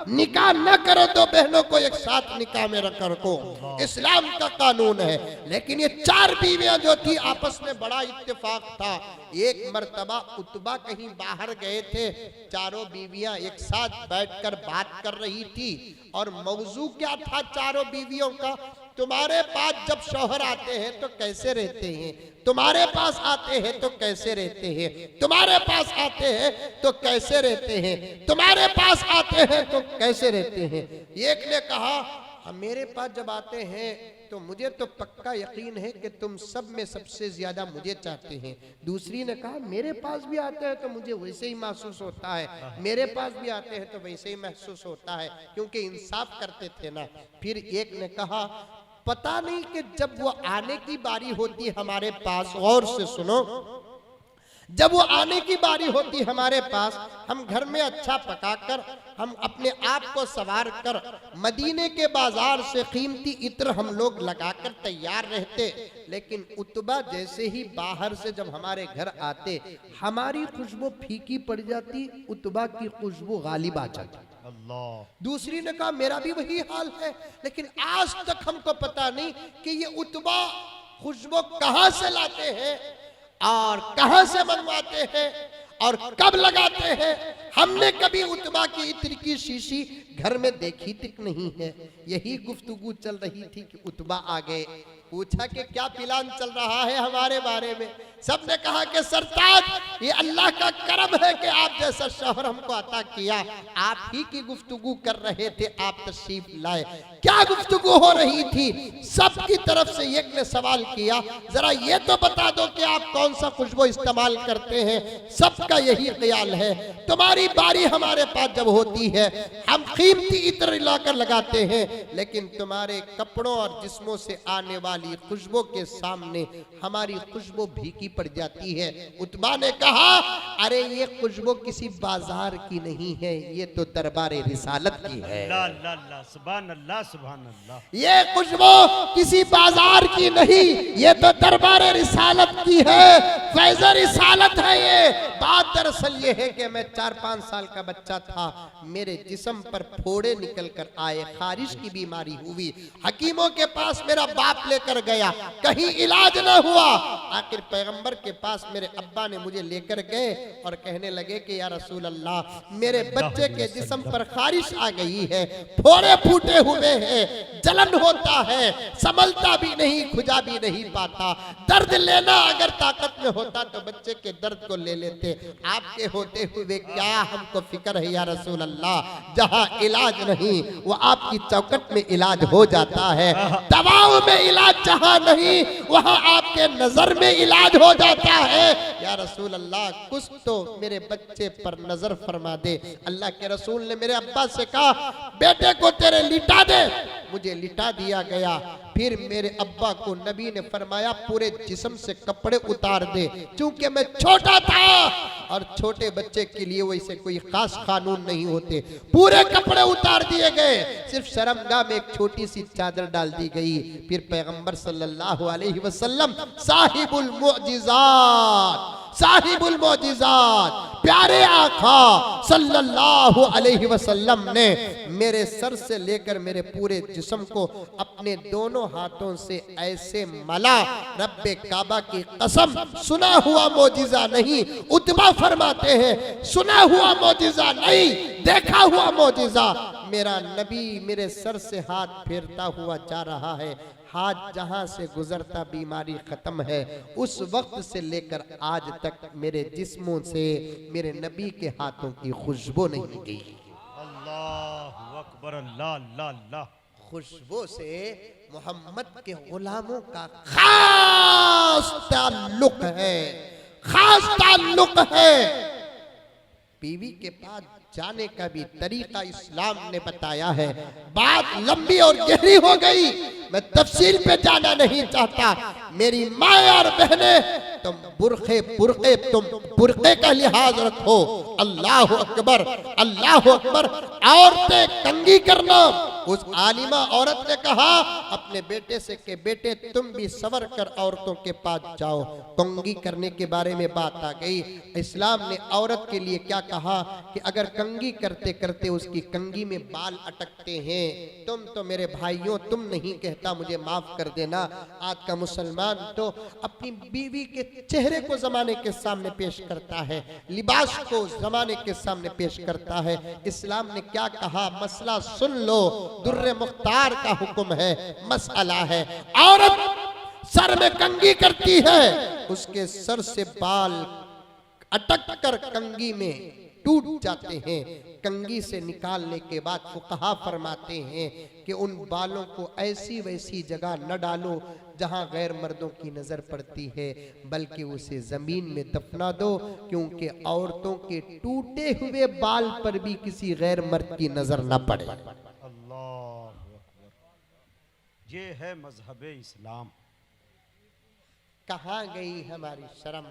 S1: निकाह न करो 2 बहनों को एक साथ निकाह में रख रखो, इस्लाम का कानून है। लेकिन ये 4 बीवियां जो थी आपस में बड़ा इत्तेफाक था। एक मर्तबा उतबा कहीं बाहर गए थे, चारों बीवियां एक साथ बैठकर बात कर रही थी। और मौजू क्या था चारों बीवियों का? तुम्हारे पास जब शौहर आते हैं तो कैसे रहते हैं, तुम्हारे पास आते हैं तो कैसे रहते हैं, तुम्हारे पास आते हैं तो कैसे रहते हैं, तुम्हारे पास आते हैं तो कैसे रहते हैं। एक ने कहा, मेरे पास जब आते हैं तो मुझे तो पक्का यकीन है कि तुम सब में सबसे ज्यादा मुझे चाहते हैं। दूसरी ने कहा, मेरे पास भी आते हैं तो मुझे वैसे ही महसूस होता है, मेरे पास भी आते हैं तो वैसे ही महसूस होता है, क्योंकि इंसाफ करते थे ना। फिर एक ने कहा, पता नहीं कि जब वो आने की बारी होती हमारे पास, गौर से सुनो, जब वो आने की बारी होती हमारे पास, हम घर में अच्छा पकाकर, हम अपने आप को सवार कर मदीने के बाजार से कीमती इत्र हम लोग लगाकर तैयार रहते। लेकिन उतबा जैसे ही बाहर से जब हमारे घर आते, हमारी खुशबू फीकी पड़ जाती, उतबा की खुशबू गालिब आ जाती।
S2: अल्लाह।
S1: दूसरी ने कहा, मेरा भी वही हाल है, लेकिन आज तक हमको पता नहीं कि ये उतबा खुशबू कहां से लाते हैं और कहां से मंगवाते हैं और कब लगाते हैं। हमने कभी उतबा की इत्र की शीशी घर में देखी तक नहीं है। यही गुफ्तगू चल रही थी कि उतबा आ गए। पूछा कि क्या प्लान चल रहा है हमारे बारे में। सबने कहा कि सरताज, ये अल्लाह का करम है कि आप जैसा शौहर हमको अता किया। आप ही की गुफ्तगू कर रहे थे, आप तशरीफ लाए। क्या गुफ्तगू हो रही थी? सबकी तरफ से एक ने सवाल किया, जरा ये तो बता दो कि आप कौन सा खुशबू इस्तेमाल करते हैं। सबका यही ख्याल है, तुम्हारी बारी हमारे पास जब होती है हम कीमती इत्र लाकर लगाते हैं, लेकिन तुम्हारे कपड़ों और जिस्मों से आने वाली वाली खुशबू के सामने हमारी खुशबू फीकी पड़ जाती है। उतबा ने कहा, अरे ये खुशबू किसी बाजार की नहीं है, ये तो दरबार रिसालत की है।
S2: ला ला ला, सुभान अल्लाह सुभान अल्लाह।
S1: ये खुशबू किसी बाजार की नहीं, ये तो दरबार रिसालत की है, फैज़ रिसालत है। ये बात दरअसल ये है कि मैं 4-5 साल का बच्चा था, मेरे जिस्म पर फोड़े निकल कर आए, खारिश की बीमारी हुई, हकीमों के पास मेरा बाप लेकर गया, कहीं इलाज न हुआ। आखिर पैगंबर के पास मेरे अब्बा ने मुझे लेकर गए और कहने लगे कि या रसूल अल्लाह, मेरे बच्चे के जिस्म पर खारिश आ गई है, फोड़े फूटे हुए हैं, जलन होता है, संभलता भी नहीं, खुजा भी नहीं पाता। दर्द लेना अगर ताकत में होता तो बच्चे के दर्द को ले लेते, आपके होते हुए क्या हमको फिक्र है या रसूल अल्लाह। जहां इलाज नहीं वो आपकी चौकट में इलाज हो जाता है, दवाओं में इलाज जहां नहीं वहां आपके नजर में इलाज हो जाता है या रसूल अल्लाह। कुछ तो मेरे बच्चे पर नजर फरमा दे। अल्लाह के रसूल ने मेरे अब्बा से कहा, बेटे को तेरे लिटा दे। मुझे लिटा दिया गया। फिर मेरे अब्बा को नबी ने फरमाया, पूरे जिस्म से कपड़े उतार दे, क्योंकि मैं छोटा था और छोटे बच्चे के लिए वैसे कोई खास कानून नहीं होते। पूरे कपड़े उतार दिए गए, सिर्फ शर्मगाह में एक छोटी सी चादर डाल दी गई। फिर पैगंबर सल्लल्लाहु अलैहि वसल्लम साहिबुल मुअजिज़ात, साहिबुल मुअजिज़ात, प्यारे आका सल्लल्लाहु अलैहि वसल्लम ने मेरे सर से लेकर मेरे पूरे जिस्म को अपने दोनों हाथों से ऐसे मला, रब्बे काबा की कसम, सुना हुआ मौजिज़ा नहीं। उतबा फरमाते हैं, सुना हुआ मौजिज़ा नहीं, देखा हुआ मौजिज़ा। मेरा नबी मेरे सर से हाथ फेरता हुआ जा रहा है, हाथ जहां से गुजरता बीमारी खत्म है। उस वक्त से लेकर आज तक मेरे जिस्मों से मेरे नबी के हाथों की खुशबू नहीं गई।
S2: अल्लाहु अकबर, अल्लाह अल्लाह अल्लाह।
S1: खुशबू से मोहम्मद के गुलामों का खास ताल्लुक है, खास ताल्लुक है। बीवी के पास जाने का भी तरीका इस्लाम ने बताया है। बात लंबी और गहरी हो गई, मैं तफसील पे जाना नहीं चाहता। मेरी माँ और बहने, तुम बुरखे का लिहाज रखो। अल्लाह अकबर, अल्लाह अकबर। औरतें कंघी करना, उस आलिमा औरत ने कहा अपने बेटे से कि बेटे तुम भी सवर कर औरतों के पास जाओ। कंघी करने के बारे में बात आ गई। इस्लाम ने औरत के लिए क्या कहा कि अगर कंघी करते करते उसकी कंघी में बाल अटकते हैं, तुम तो मेरे भाइयों तुम नहीं कहता, मुझे माफ कर देना। आज का मुसलमान तो अपनी बीवी के चेहरे को जमाने के सामने पेश करता है, लिबास को जमाने के सामने पेश करता है। इस्लाम ने क्या कहा, मसला सुन लो, दुर्रे मुख्तार का हुक्म है, मसला है। औरत सर में कंघी करती है, उसके सर से बाल अटक कर कंघी में टूट जाते हैं। कंघी से निकालने के बाद फुकहा फरमाते हैं कि उन बालों को ऐसी वैसी जगह न डालो जहां गैर मर्दों की नजर पड़ती है, बल्कि उसे जमीन में दफना दो, क्योंकि औरतों के टूटे हुए बाल पर भी किसी गैर मर्द की नजर न पड़े।
S2: अल्लाह अकबर, ये है मजहब इस्लाम।
S1: कहां गई हमारी शर्म?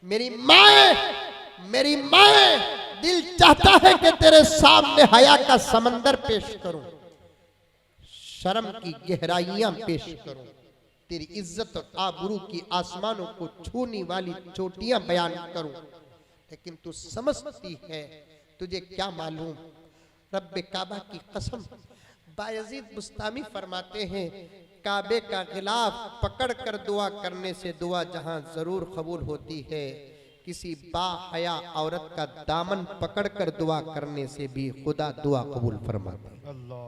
S1: मेरी माए, मेरी माए, दिल चाहता है कि तेरे सामने हया का समंदर पेश करूं, शर्म की गहराइयां पेश करूं, तेरी इज्जत और आबरू की आसमानों को छूने वाली चोटियां बयान करूं। लेकिन तू समझती है, तुझे क्या मालूम, रब्बे काबा की कसम। बायजीद बुस्तामी फरमाते हैं, काबे का गिलाफ पकड़ कर दुआ करने से दुआ जहां जरूर कबूल होती है, किसी बाहया औरत का दामन पकड़ कर दुआ करने से भी खुदा दुआ कबूल फरमाता है।
S2: अल्लाह,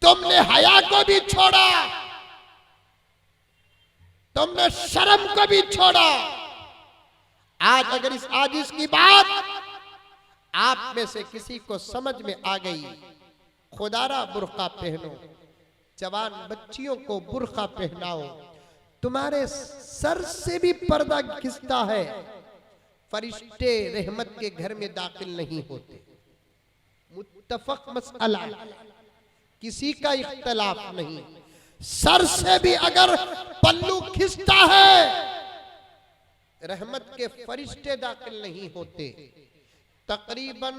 S1: तुमने हया को भी छोड़ा, तुमने शर्म को भी छोड़ा। आज अगर इस आजिज की बात आप में से किसी को समझ में आ गई, खुदारा बुर्का पहनो, जवान बच्चियों को बुर्का पहनाओ। तुम्हारे सर से भी पर्दा खिसता है, फरिश्ते रहमत के घर में दाखिल नहीं होते। मुत्तफक मसला, किसी का इख्तलाफ नहीं। सर से भी अगर पल्लू खिंचता है, रहमत के फरिश्ते दाखिल नहीं होते। तकरीबन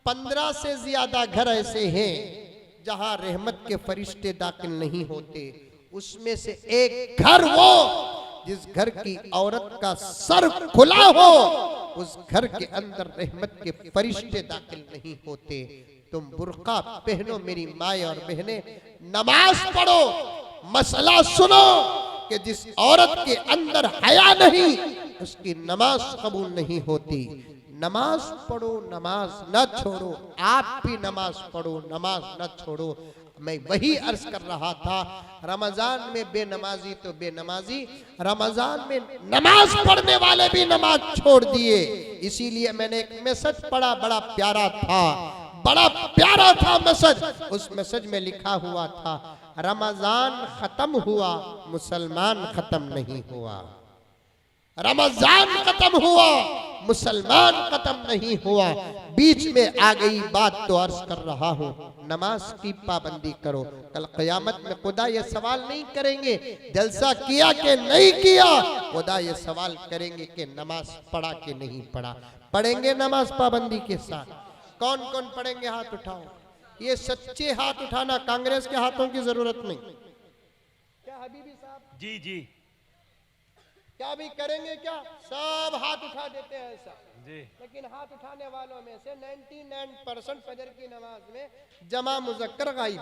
S1: 15 से ज्यादा घर ऐसे हैं जहां रहमत के फरिश्ते दाखिल नहीं होते। उसमें से एक घर वो जिस घर की औरत का सर खुला हो, उस घर के अंदर रहमत के फरिश्ते दाखिल नहीं होते। तुम बुर्का पहनो मेरी माए और बहने, नमाज पढ़ो, मसला सुनो कि जिस औरत के अंदर हया नहीं उसकी नमाज कबूल नहीं होती। नमाज पढ़ो, नमाज न छोड़ो, आप भी नमाज पढ़ो, नमाज न छोड़ो। मैं वही अर्ज कर रहा था, रमजान में बेनमाजी तो बेनमाजी, रमजान में नमाज पढ़ने वाले भी नमाज छोड़ दिए। इसीलिए मैंने एक मैसेज पढ़ा, बड़ा प्यारा था, बड़ा प्यारा था मैसेज। उस मैसेज में लिखा हुआ था, रमजान खत्म हुआ, मुसलमान खत्म नहीं हुआ। रमजान खत्म हुआ, मुसलमान खत्म नहीं हुआ। बीच में आ गई बात तो अर्ज कर रहा हूँ, नमाज की पाबंदी करो। कल क़यामत में खुदा ये सवाल नहीं करेंगे जलसा किया कि नहीं किया, खुदा ये सवाल करेंगे कि नमाज पढ़ा कि नहीं पढ़ा। पढ़ेंगे नमाज पाबंदी के साथ। कौन कौन पढ़ेंगे? हाथ उठाओ। ये सच्चे हाथ उठाना, कांग्रेस के हाथों की जरूरत नहीं। क्या हबीबी साहब?
S2: जी जी
S1: क्या भी करेंगे? क्या सब हाथ उठा देते हैं ऐसा
S2: जी।
S1: लेकिन हाथ उठाने वालों में से 99% फजर की नमाज में जमा मुजक्कर गायब।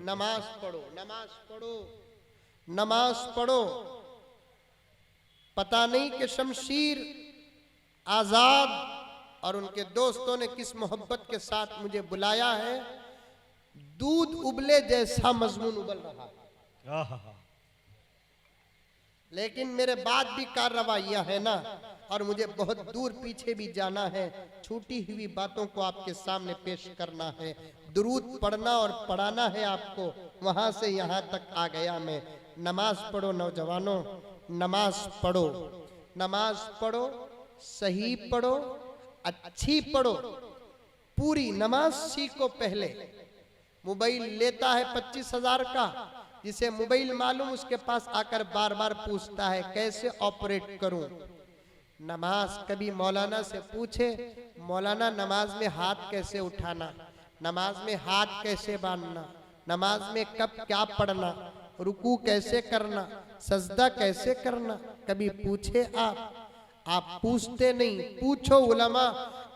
S1: नमाज पढ़ो, नमाज पढ़ो, नमाज पढ़ो। पता नहीं कि शमशीर आजाद और उनके दोस्तों ने किस मोहब्बत के साथ मुझे बुलाया है। दूध उबले जैसा मजमून उबल रहा, लेकिन मेरे बाद भी कार्रवाइयां है ना, और मुझे बहुत दूर पीछे भी जाना है। छूटी हुई बातों को आपके सामने पेश करना है, दुरूद पढ़ना और पढ़ाना है आपको। वहां से यहां तक आ गया मैं। नमाज पढ़ो नौजवानों, नमाज पढ़ो, नमाज पढ़ो, सही पढ़ो, अच्छी पढ़ो, पूरी नमाज सीखो। पहले मोबाइल लेता है 25,000 का, जिसे मोबाइल मालूम, उसके पास आकर बार बार पूछता है कैसे ऑपरेट करूं। नमाज कभी मौलाना से पूछे, मौलाना नमाज में हाथ कैसे उठाना, नमाज में हाथ कैसे बांधना, नमाज में कब क्या पढ़ना, रुकू कैसे करना, सजदा कैसे करना, कभी पूछे आप पूछते नहीं। पूछो उलमा,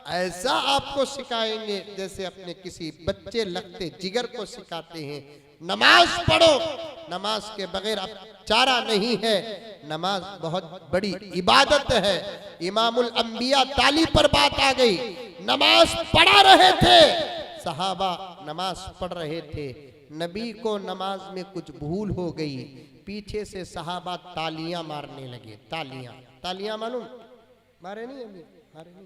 S1: ऐसा आपको सिखाएंगे जैसे अपने किसी बच्चे लगते जिगर को सिखाते हैं। नमाज पढ़ो, नमाज के बगैर अब चारा नहीं है। नमाज बहुत बड़ी इबादत है। इमामुल अंबिया ताली पर बात आ गई। नमाज पढ़ा रहे थे, सहाबा नमाज पढ़ रहे थे। नबी को नमाज में कुछ भूल हो गई, पीछे से सहाबा तालियां मारने लगे। तालियां मालूम? मारे नहीं अभी, मारे नहीं,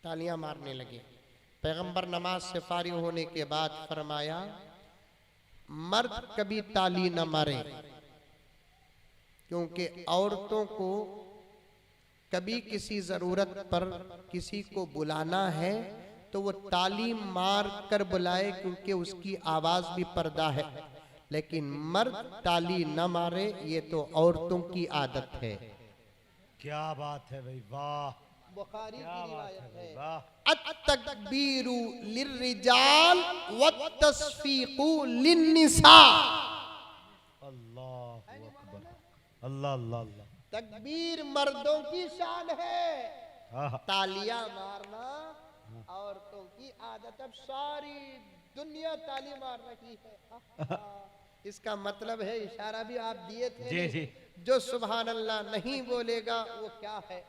S1: तालियां मारने लगे। पैगंबर नमाज से फारिग होने के बाद फरमाया, मर्द कभी ताली न मारे, क्योंकि औरतों को कभी किसी जरूरत पर किसी को बुलाना है तो वो ताली मार कर बुलाए, क्योंकि उसकी आवाज भी पर्दा है। लेकिन मर्द ताली न मारे, ये तो औरतों की आदत है।
S2: क्या बात है भाई, वाह।
S1: बुखारी की रिवायत है,
S2: वाह।
S1: अत-तकबीरु लिर्रिजाल वत-तस्फीकु लिन्निसा।
S2: अल्लाह अकबर, अल्लाह अल्लाह अल्लाह।
S1: तकबीर मर्दों की शान है,
S2: आहा।
S1: तालियां मारना औरतों की आदत। अब सारी दुनिया ताली मार रही है। इसका मतलब है, इशारा भी आप दिए थे
S2: जी जी।
S1: जो सुभान अल्लाह नहीं बोलेगा वो क्या है।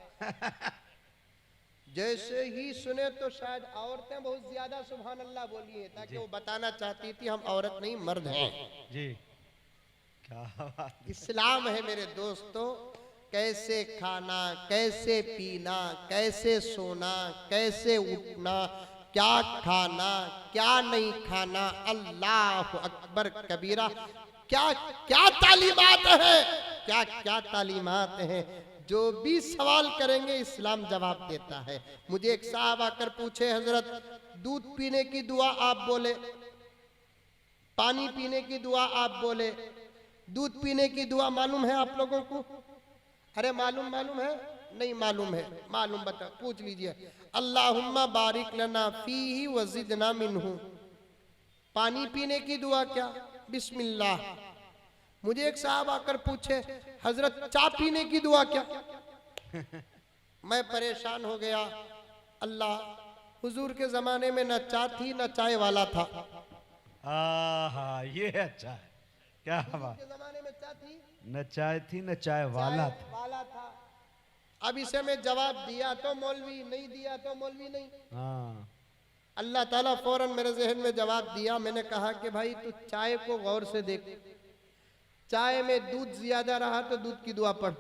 S1: जैसे ही सुने तो शायद औरतें बहुत ज्यादा सुभान अल्लाह बोली है, ताकि वो बताना चाहती थी हम औरत नहीं मर्द हैं।
S2: जी क्या बात।
S1: इस्लाम है मेरे दोस्तों, कैसे खाना, कैसे पीना, कैसे सोना, कैसे उठना, क्या खाना, क्या नहीं खाना, अल्लाह अकबर कबीरा। क्या क्या तालीमात है, क्या क्या तालीमात हैं। जो भी सवाल करेंगे इस्लाम जवाब देता है। मुझे एक साहब आकर पूछे, हजरत दूध पीने की दुआ आप बोले, पानी पीने की दुआ आप बोले, दूध पीने की दुआ मालूम है आप लोगों को? अरे मालूम है? नहीं मालूम है, मालूम बता, पूछ लीजिए। अल्लाहुम्मा बारिक लना फीही व ज़िदना मिन्हु। पानी पीने की दुआ क्या? बिस्मिल्लाह। मुझे एक साहब आकर पूछे, हजरत चाय पीने की दुआ क्या? मैं परेशान हो गया। अल्लाह, हुजूर के जमाने में न चाय थी न चाय वाला था।
S2: ये अच्छा है, क्या बात।
S1: के जमाने में चाय थी
S2: न चाय थी न चाय वाला था।
S1: अब इसे मैं जवाब दिया तो मौलवी, नहीं दिया तो मौलवी नहीं।
S2: हाँ।
S1: अल्लाह ताला फौरन मेरे जहन में जवाब दिया। मैंने कहा कि भाई तू चाय को गौर से देख, चाय में दूध ज्यादा रहा तो दूध की दुआ पढ़।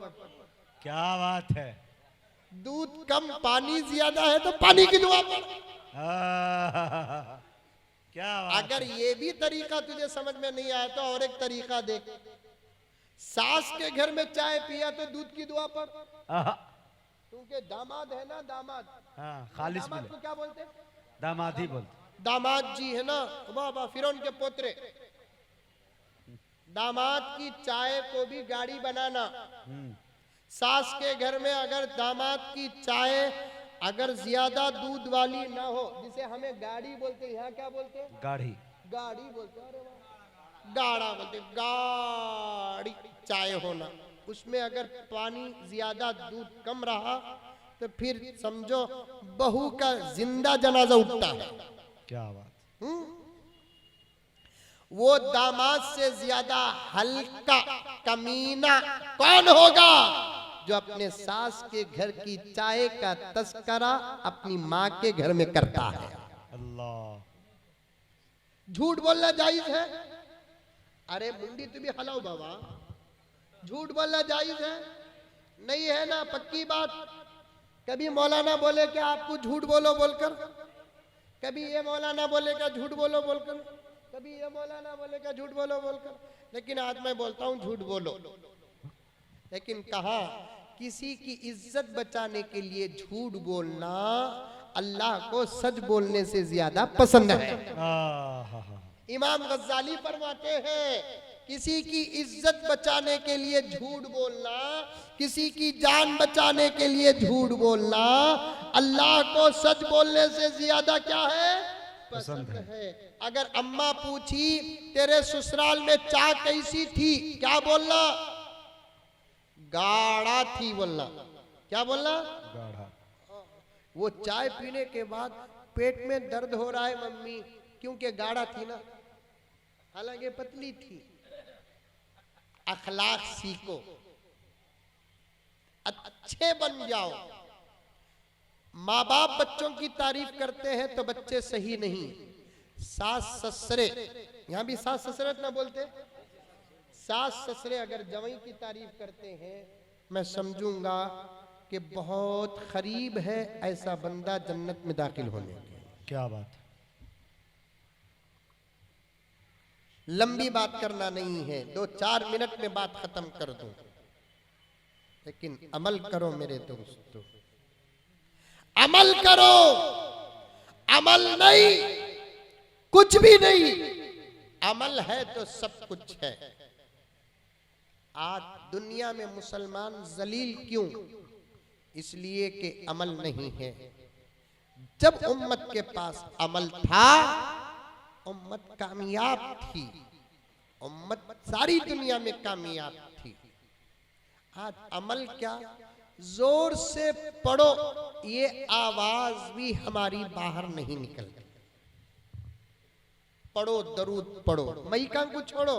S2: क्या बात है।
S1: दूध कम पानी ज्यादा है तो पानी की दुआ पढ़।
S2: क्या बात
S1: अगर ये भी तरीका तुझे समझ में नहीं आया तो और एक तरीका देख। सास के घर में चाय पिया तो दूध की दुआ पढ़। क्योंकि दामाद है ना, दामाद,
S2: खालिस
S1: दामाद को क्या बोलते?
S2: दामाद ही बोलते।
S1: दामाद जी है ना, बाबा फिरौन के पोतरे। दामाद की चाय को भी गाड़ी बनाना। सास के घर में अगर दामाद की चाय अगर ज्यादा दूध वाली ना हो, जिसे हमें गाड़ी बोलते, यहाँ क्या बोलते? गाड़ी बोलते। अरे वाह, गाड़ा बोलते, गाड़ी चाय होना। उसमें अगर पानी ज्यादा दूध कम रहा तो फिर समझो बहू का जिंदा जनाजा उठता है।
S2: क्या बात।
S1: वो दामाद से ज्यादा हल्का कमीना कौन होगा जो अपने सास के घर की चाय का तस्करा अपनी माँ के घर में करता है?
S2: अल्लाह।
S1: झूठ बोलना जायज है? अरे मुंडी तू भी हलाओ बाबा, झूठ बोलना जायज है? नहीं है ना, पक्की बात। कभी मौलाना बोले कि आपको झूठ बोलो बोलकर, कभी ये मौलाना बोले क्या झूठ बोलो बोलकर, कभी ये मौलाना बोले क्या झूठ बोलो बोलकर। लेकिन आज मैं बोलता हूँ झूठ बोलो। लेकिन कहा किसी की इज्जत बचाने के लिए झूठ बोलना अल्लाह को सच बोलने से ज्यादा पसंद है। इमाम गज्जाली फरमाते हैं, किसी की इज्जत बचाने के लिए झूठ बोलना, किसी की जान बचाने के लिए झूठ बोलना अल्लाह को सच बोलने से ज्यादा क्या है? पसंद है। अगर अम्मा पूछी तेरे ससुराल में चाय कैसी थी, क्या बोलना? गाढ़ा थी बोलना। क्या बोलना? गाढ़ा। वो चाय पीने के बाद पेट में दर्द हो रहा है मम्मी, क्योंकि गाढ़ा थी ना, हालांकि पतली थी। अखलाक सीखो, अच्छे बन जाओ। माँ बाप बच्चों की तारीफ करते हैं तो बच्चे सही नहीं। सास ससुरे, यहाँ भी सास ससुरे ना बोलते, सास ससुरे अगर जवाई की तारीफ करते हैं, मैं समझूंगा कि बहुत करीब है ऐसा बंदा जन्नत में दाखिल होने के।
S2: क्या बात।
S1: लंबी बात करना नहीं है, 2-4 मिनट में बात खत्म कर दूं, लेकिन अमल करो मेरे दोस्तों, अमल करो। अमल नहीं कुछ भी नहीं, अमल है तो सब कुछ है। आज दुनिया में मुसलमान जलील क्यों? इसलिए कि अमल नहीं है। जब उम्मत के पास अमल था, उम्मत कामयाब थी, उम्मत सारी दुनिया में कामयाब थी। आज अमल क्या, जोर से पढ़ो ये आवाज भी हमारी बाहर नहीं निकलती। पढ़ो, दरूद पढ़ो, मईका को छोड़ो।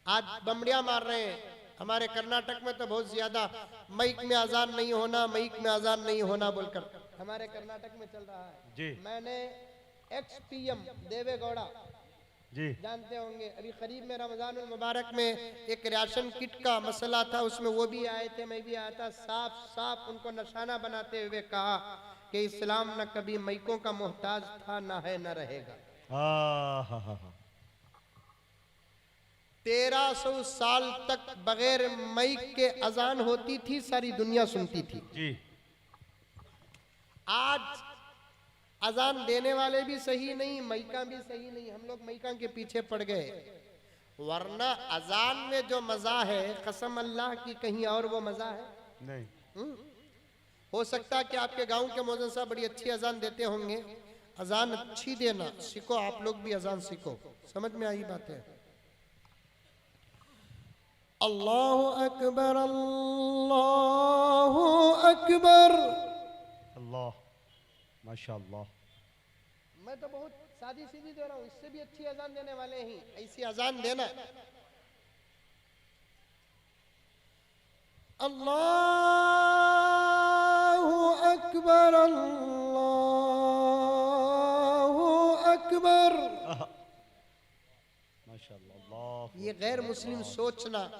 S1: आज बमड़िया मार रहे हैं हमारे कर्नाटक में तो बहुत ज्यादा, माइक में अजान नहीं होना, माइक में अजान नहीं होना बोलकर हमारे कर्नाटक में चल रहा है जी। मैंने एक्स-पीएम देवेगौड़ा जी जानते होंगे, अभी करीब में रमजानुल मुबारक में एक राशन किट का मसला था, उसमें वो भी आए थे, मैं भी आया था। साफ साफ उनको निशाना बनाते हुए कहा कि इस्लाम न कभी माइकों का मोहताज था, ना है, न रहेगा। 1300 साल तक बगैर माइक के अजान होती थी, सारी दुनिया सुनती थी।
S2: जी।
S1: आज अजान देने वाले भी सही नहीं, माइका भी सही नहीं, हम लोग माइका के पीछे पड़ गए। वरना अजान में जो मजा है, कसम अल्लाह की कहीं और वो मजा है
S2: नहीं।
S1: हो सकता है कि आपके गांव के मौजूद साहब बड़ी अच्छी अजान देते होंगे। अजान अच्छी देना सीखो, आप लोग भी अजान सीखो। समझ में आई बात है? अल्लाहु अकबर, अल्लाहु अकबर।
S2: अल्लाह, माशाअल्लाह।
S1: मैं तो बहुत सादी सीधी दे रहा हूँ, इससे भी अच्छी अजान देने वाले हैं। ऐसी अजान देना। अल्लाहु अकबर, अल्लाहु अकबर।
S2: माशाअल्लाह।
S1: ये गैर मुस्लिम सोचना,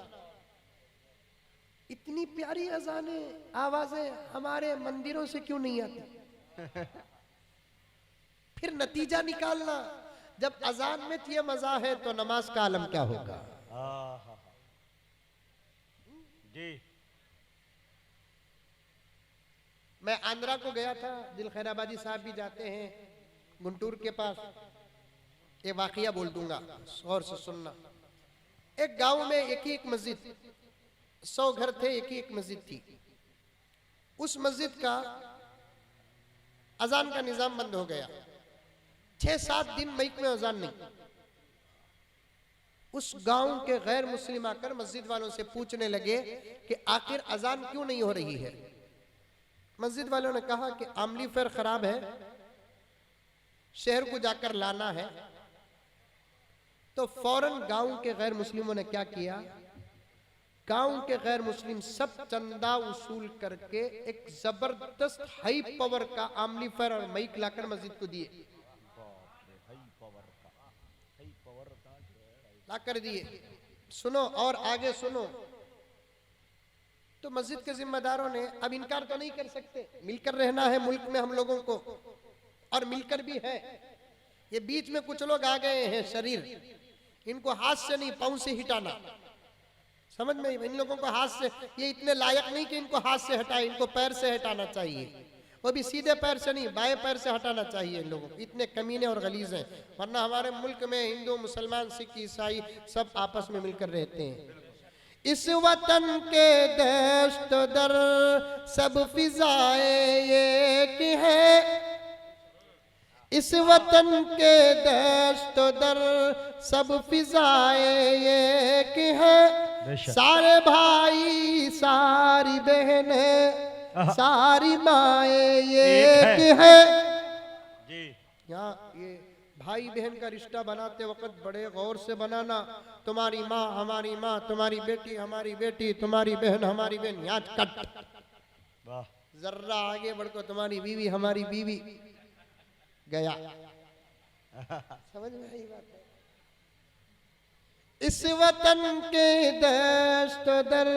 S1: इतनी प्यारी अजानें, आवाजें हमारे मंदिरों से क्यों नहीं आती? फिर नतीजा निकालना, जब अजान में ये मजा है तो नमाज का आलम क्या होगा?
S2: जी।
S1: मैं आंध्रा को गया था, दिल खैराबादी साहब भी जाते हैं गुंटूर के पास। एक वाकया बोल दूंगा, और से सुनना। एक गांव में एक ही एक मस्जिद, 100 घर थे, एक ही एक मस्जिद थी। उस मस्जिद का अजान का निजाम बंद हो गया। 6-7 दिन माइक में अजान नहीं। उस गांव के गैर मुस्लिम आकर मस्जिद वालों से पूछने लगे कि आखिर अजान क्यों नहीं हो रही है। मस्जिद वालों ने कहा कि एम्पलीफायर खराब है, शहर को जाकर लाना है। तो फौरन गांव के गैर मुस्लिमों ने क्या किया, गांव के गैर मुस्लिम सब चंदा वसूल करके एक जबरदस्त हाई पावर का एम्पलीफायर और माइक लाकर मस्जिद को दिए, लाकर दिए। सुनो और आगे सुनो। तो मस्जिद के जिम्मेदारों ने, अब इनकार तो नहीं कर सकते, मिलकर रहना है मुल्क में हम लोगों को, और मिलकर भी है। ये बीच में कुछ लोग आ गए हैं शरीर, इनको हाथ से नहीं पांव से हिटाना। समझ में? इन लोगों को हाथ से, ये इतने लायक नहीं कि इनको हाथ से हटाए, इनको पैर से हटाना चाहिए। वो भी सीधे पैर से नहीं, बाएं पैर से हटाना चाहिए इन लोगों को। इतने कमीने और गलीज हैं। वरना हमारे मुल्क में हिंदू, मुसलमान, सिख, ईसाई सब आपस में मिलकर रहते हैं। इस वतन के दस्त दर सब फिजाएं एक है, इस वतन के दस्त दर सब फिजाएं एक है। सारे भाई, सारी बहनें, सारी माएं एक है।
S2: जी।
S1: यहाँ ये भाई बहन का रिश्ता बनाते वक्त बड़े गौर से बनाना। तुम्हारी माँ हमारी माँ, तुम्हारी बेटी हमारी बेटी, तुम्हारी बहन हमारी बहन, यहाँ कट।
S2: वाह।
S1: जर्रा आगे बढ़कर तुम्हारी बीवी हमारी बीवी, गया। समझ में आई बात है? इस वतन के दस्त दर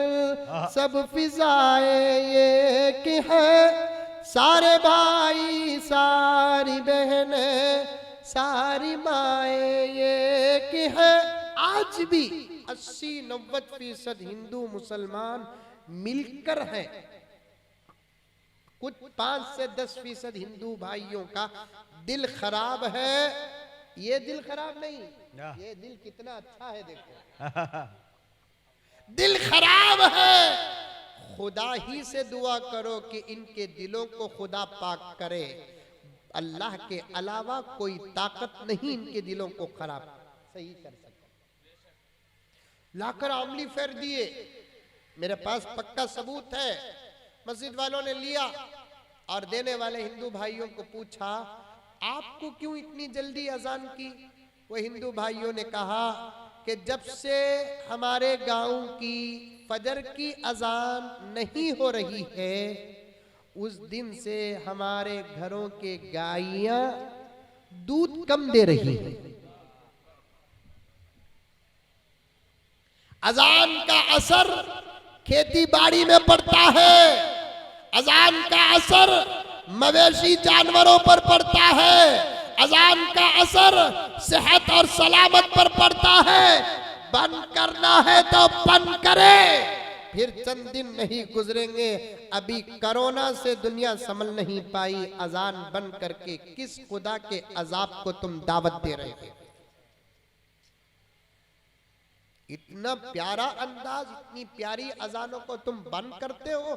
S1: सब फिजाएं एक है। सारे भाई, सारी बहनें, सारी माएं एक है। आज भी 80-90% हिंदू मुसलमान मिलकर हैं। कुछ 5 से 10% हिंदू भाइयों का दिल खराब है। ये दिल खराब नहीं, ये दिल कितना अच्छा है देखो। दिल खराब है। खुदा ही से दुआ करो कि इनके दिलों को खुदा पाक करे। अल्लाह के अलावा कोई ताकत नहीं इनके दिलों को खराब सही कर सकता। लाकर आमली फेर दिए, मेरे पास पक्का सबूत है। मस्जिद वालों ने लिया और देने वाले हिंदू भाइयों को पूछा, आपको क्यों इतनी जल्दी अजान की? वो हिंदू भाइयों ने कहा कि जब से हमारे गांव की फजर की अजान नहीं हो रही है, उस दिन से हमारे घरों के गायियां दूध कम दे रही हैं। अजान का असर खेती बाड़ी में पड़ता है। अजान का असर मवेशी जानवरों पर पड़ता है। अजान का असर सेहत और सलामत पर पड़ता है। बंद करना है तो बंद करे। फिर चंद दिन नहीं गुजरेंगे, अभी कोरोना से दुनिया संभल नहीं पाई, अजान बंद करके किस खुदा के अजाब को तुम दावत दे रहे हो? इतना प्यारा अंदाज, इतनी प्यारी अजानों को तुम बंद करते हो,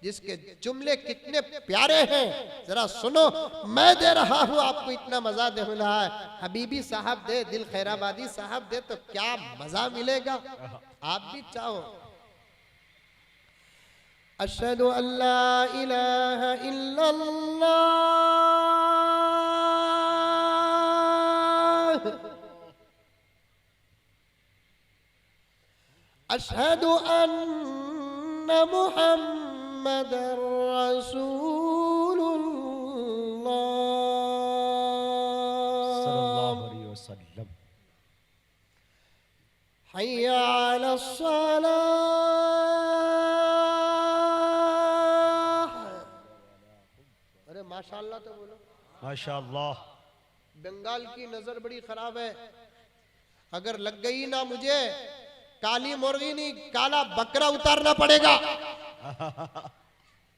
S1: जिसके जुमले कितने प्यारे हैं। जरा सुनो, मैं दे रहा हूं आपको, इतना मजा दे रहा है। हबीबी साहब दे, दिल खैराबादी साहब दे, तो क्या मजा मिलेगा। आप भी चाहो। अशहदु अल्ला इलाहा इल्लल्लाह, अशहदु अन्ना मुहम्मदर रसूलुल्लाह
S2: सल्लल्लाहु अलैहि वसल्लम।
S1: हय्या अलस सलाह। अरे माशाअल्लाह तो बोलो।
S2: माशाअल्लाह।
S1: बंगाल की नजर बड़ी खराब है, अगर लग गई ना मुझे, काली मुर्गी नहीं, काला बकरा उतारना पड़ेगा।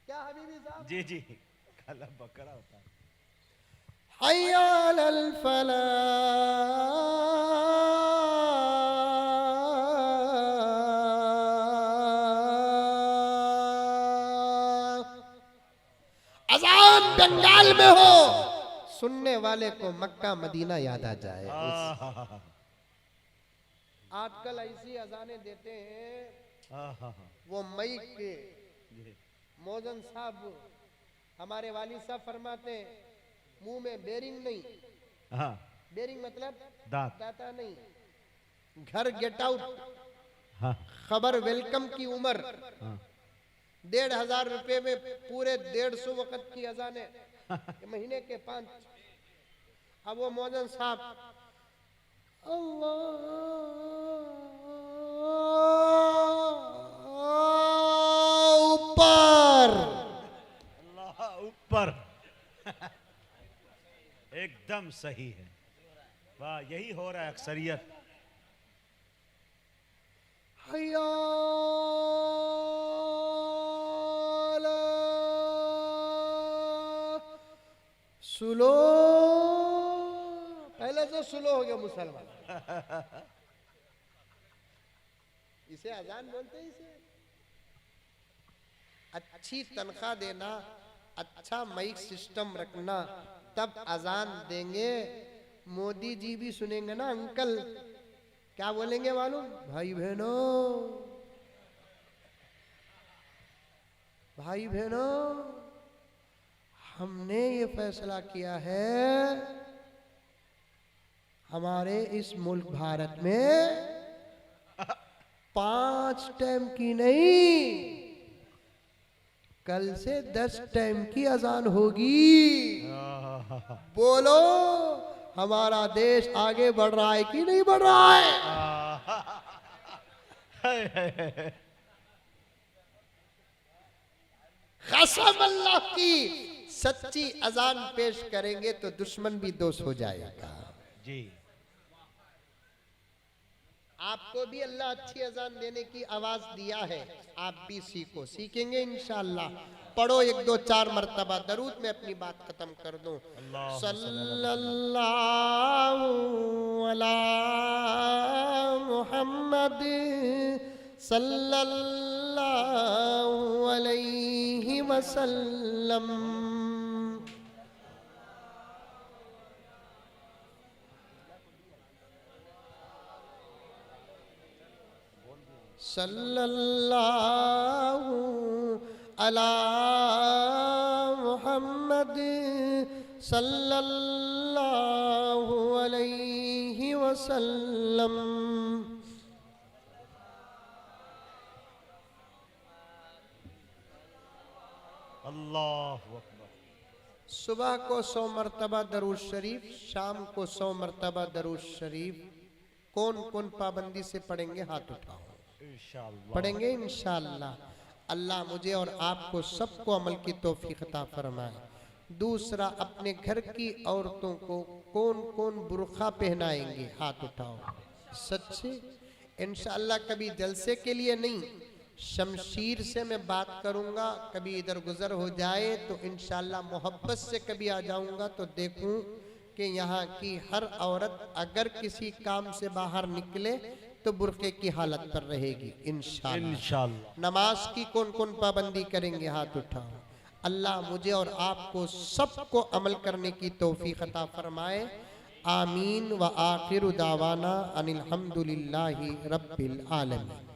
S1: क्या हबीबी साहब?
S2: जी जी, काला बकरा होता है।
S1: हय्या अलल फलाह। अजान बंगाल में हो, सुनने वाले को मक्का मदीना याद आ जाए। आजकल ऐसी अजानें देते हैं, वो मई के मौजन साहब हमारे वाली साहब फरमाते, मुंह में बेरिंग नहीं, बेरिंग मतलब दाता नहीं, घर गेट आउट, खबर वेलकम की उम्र, 1,500 रुपए में पूरे 150 वक्त की अजानें, महीने के 5। अब वो मौजन साहब ऊपर,
S2: अल्लाह ऊपर। एकदम सही है, वाह, यही हो रहा है अक्सरियत।
S1: हय्या अला सुलो, पहले से सुलो हो गया मुसलमान। इसे अजान बोलते हैं। इसे अच्छी तनख्वाह देना, अच्छा माइक सिस्टम रखना, तब अजान देंगे। मोदी जी भी सुनेंगे ना अंकल, क्या बोलेंगे मालूम? भाई बहनों, भाई बहनों, हमने ये फैसला किया है, हमारे इस मुल्क भारत में 5 टाइम की नहीं, कल से 10 टाइम की अजान होगी। बोलो, हमारा देश आगे बढ़ रहा है कि नहीं बढ़ रहा है? कसम अल्लाह की, सच्ची अजान पेश करेंगे तो दुश्मन भी दोस्त हो जाएगा।
S2: जी,
S1: आपको भी अल्लाह अच्छी अजान देने की आवाज दिया है, आप भी सीखो, सीखेंगे इंशाअल्लाह। पढ़ो 1 2 4 मरतबा दरूद में अपनी बात खत्म कर दूं। सल्लल्लाहु अला मुहम्मद सल्लल्लाहु अलैहि वसल्लम। सल्लल्लाहु अला मुहम्मद सल्लल्लाहु अलैहि वसल्लम।
S2: अल्लाहु अकबर।
S1: सुबह को 100 मरतबा दरूद शरीफ, शाम को 100 मरतबा दरूद शरीफ। कौन कौन पाबंदी से पढ़ेंगे? हाथ उठाओ।
S2: इंशाअल्लाह
S1: पढ़ेंगे इंशाअल्लाह। अल्लाह मुझे और आपको सबको अमल की तौफीक अता फरमाए। दूसरा, अपने घर की औरतों को कौन कौन बुर्खा पहनाएंगे? हाथ उठाओ। सच्चे इंशाअल्लाह कभी जलसे के लिए नहीं, शमशीर से मैं बात करूंगा, कभी इधर गुजर हो जाए तो इंशाअल्लाह मोहब्बत से कभी आ जाऊंगा तो देखूं कि यहाँ की हर औरत अगर किसी काम से बाहर निकले तो बुर्के की हालत पर रहेगी इंशाअल्लाह।
S2: इंशाअल्लाह।
S1: नमाज की कौन कौन पाबंदी करेंगे, हाथ उठाओ। अल्लाह मुझे और आपको सबको अमल करने की तौफीक अता फरमाए। आमीन व आखिर दावाना अनिल हम्दुलिल्लाहि रब्बिल आलमीन।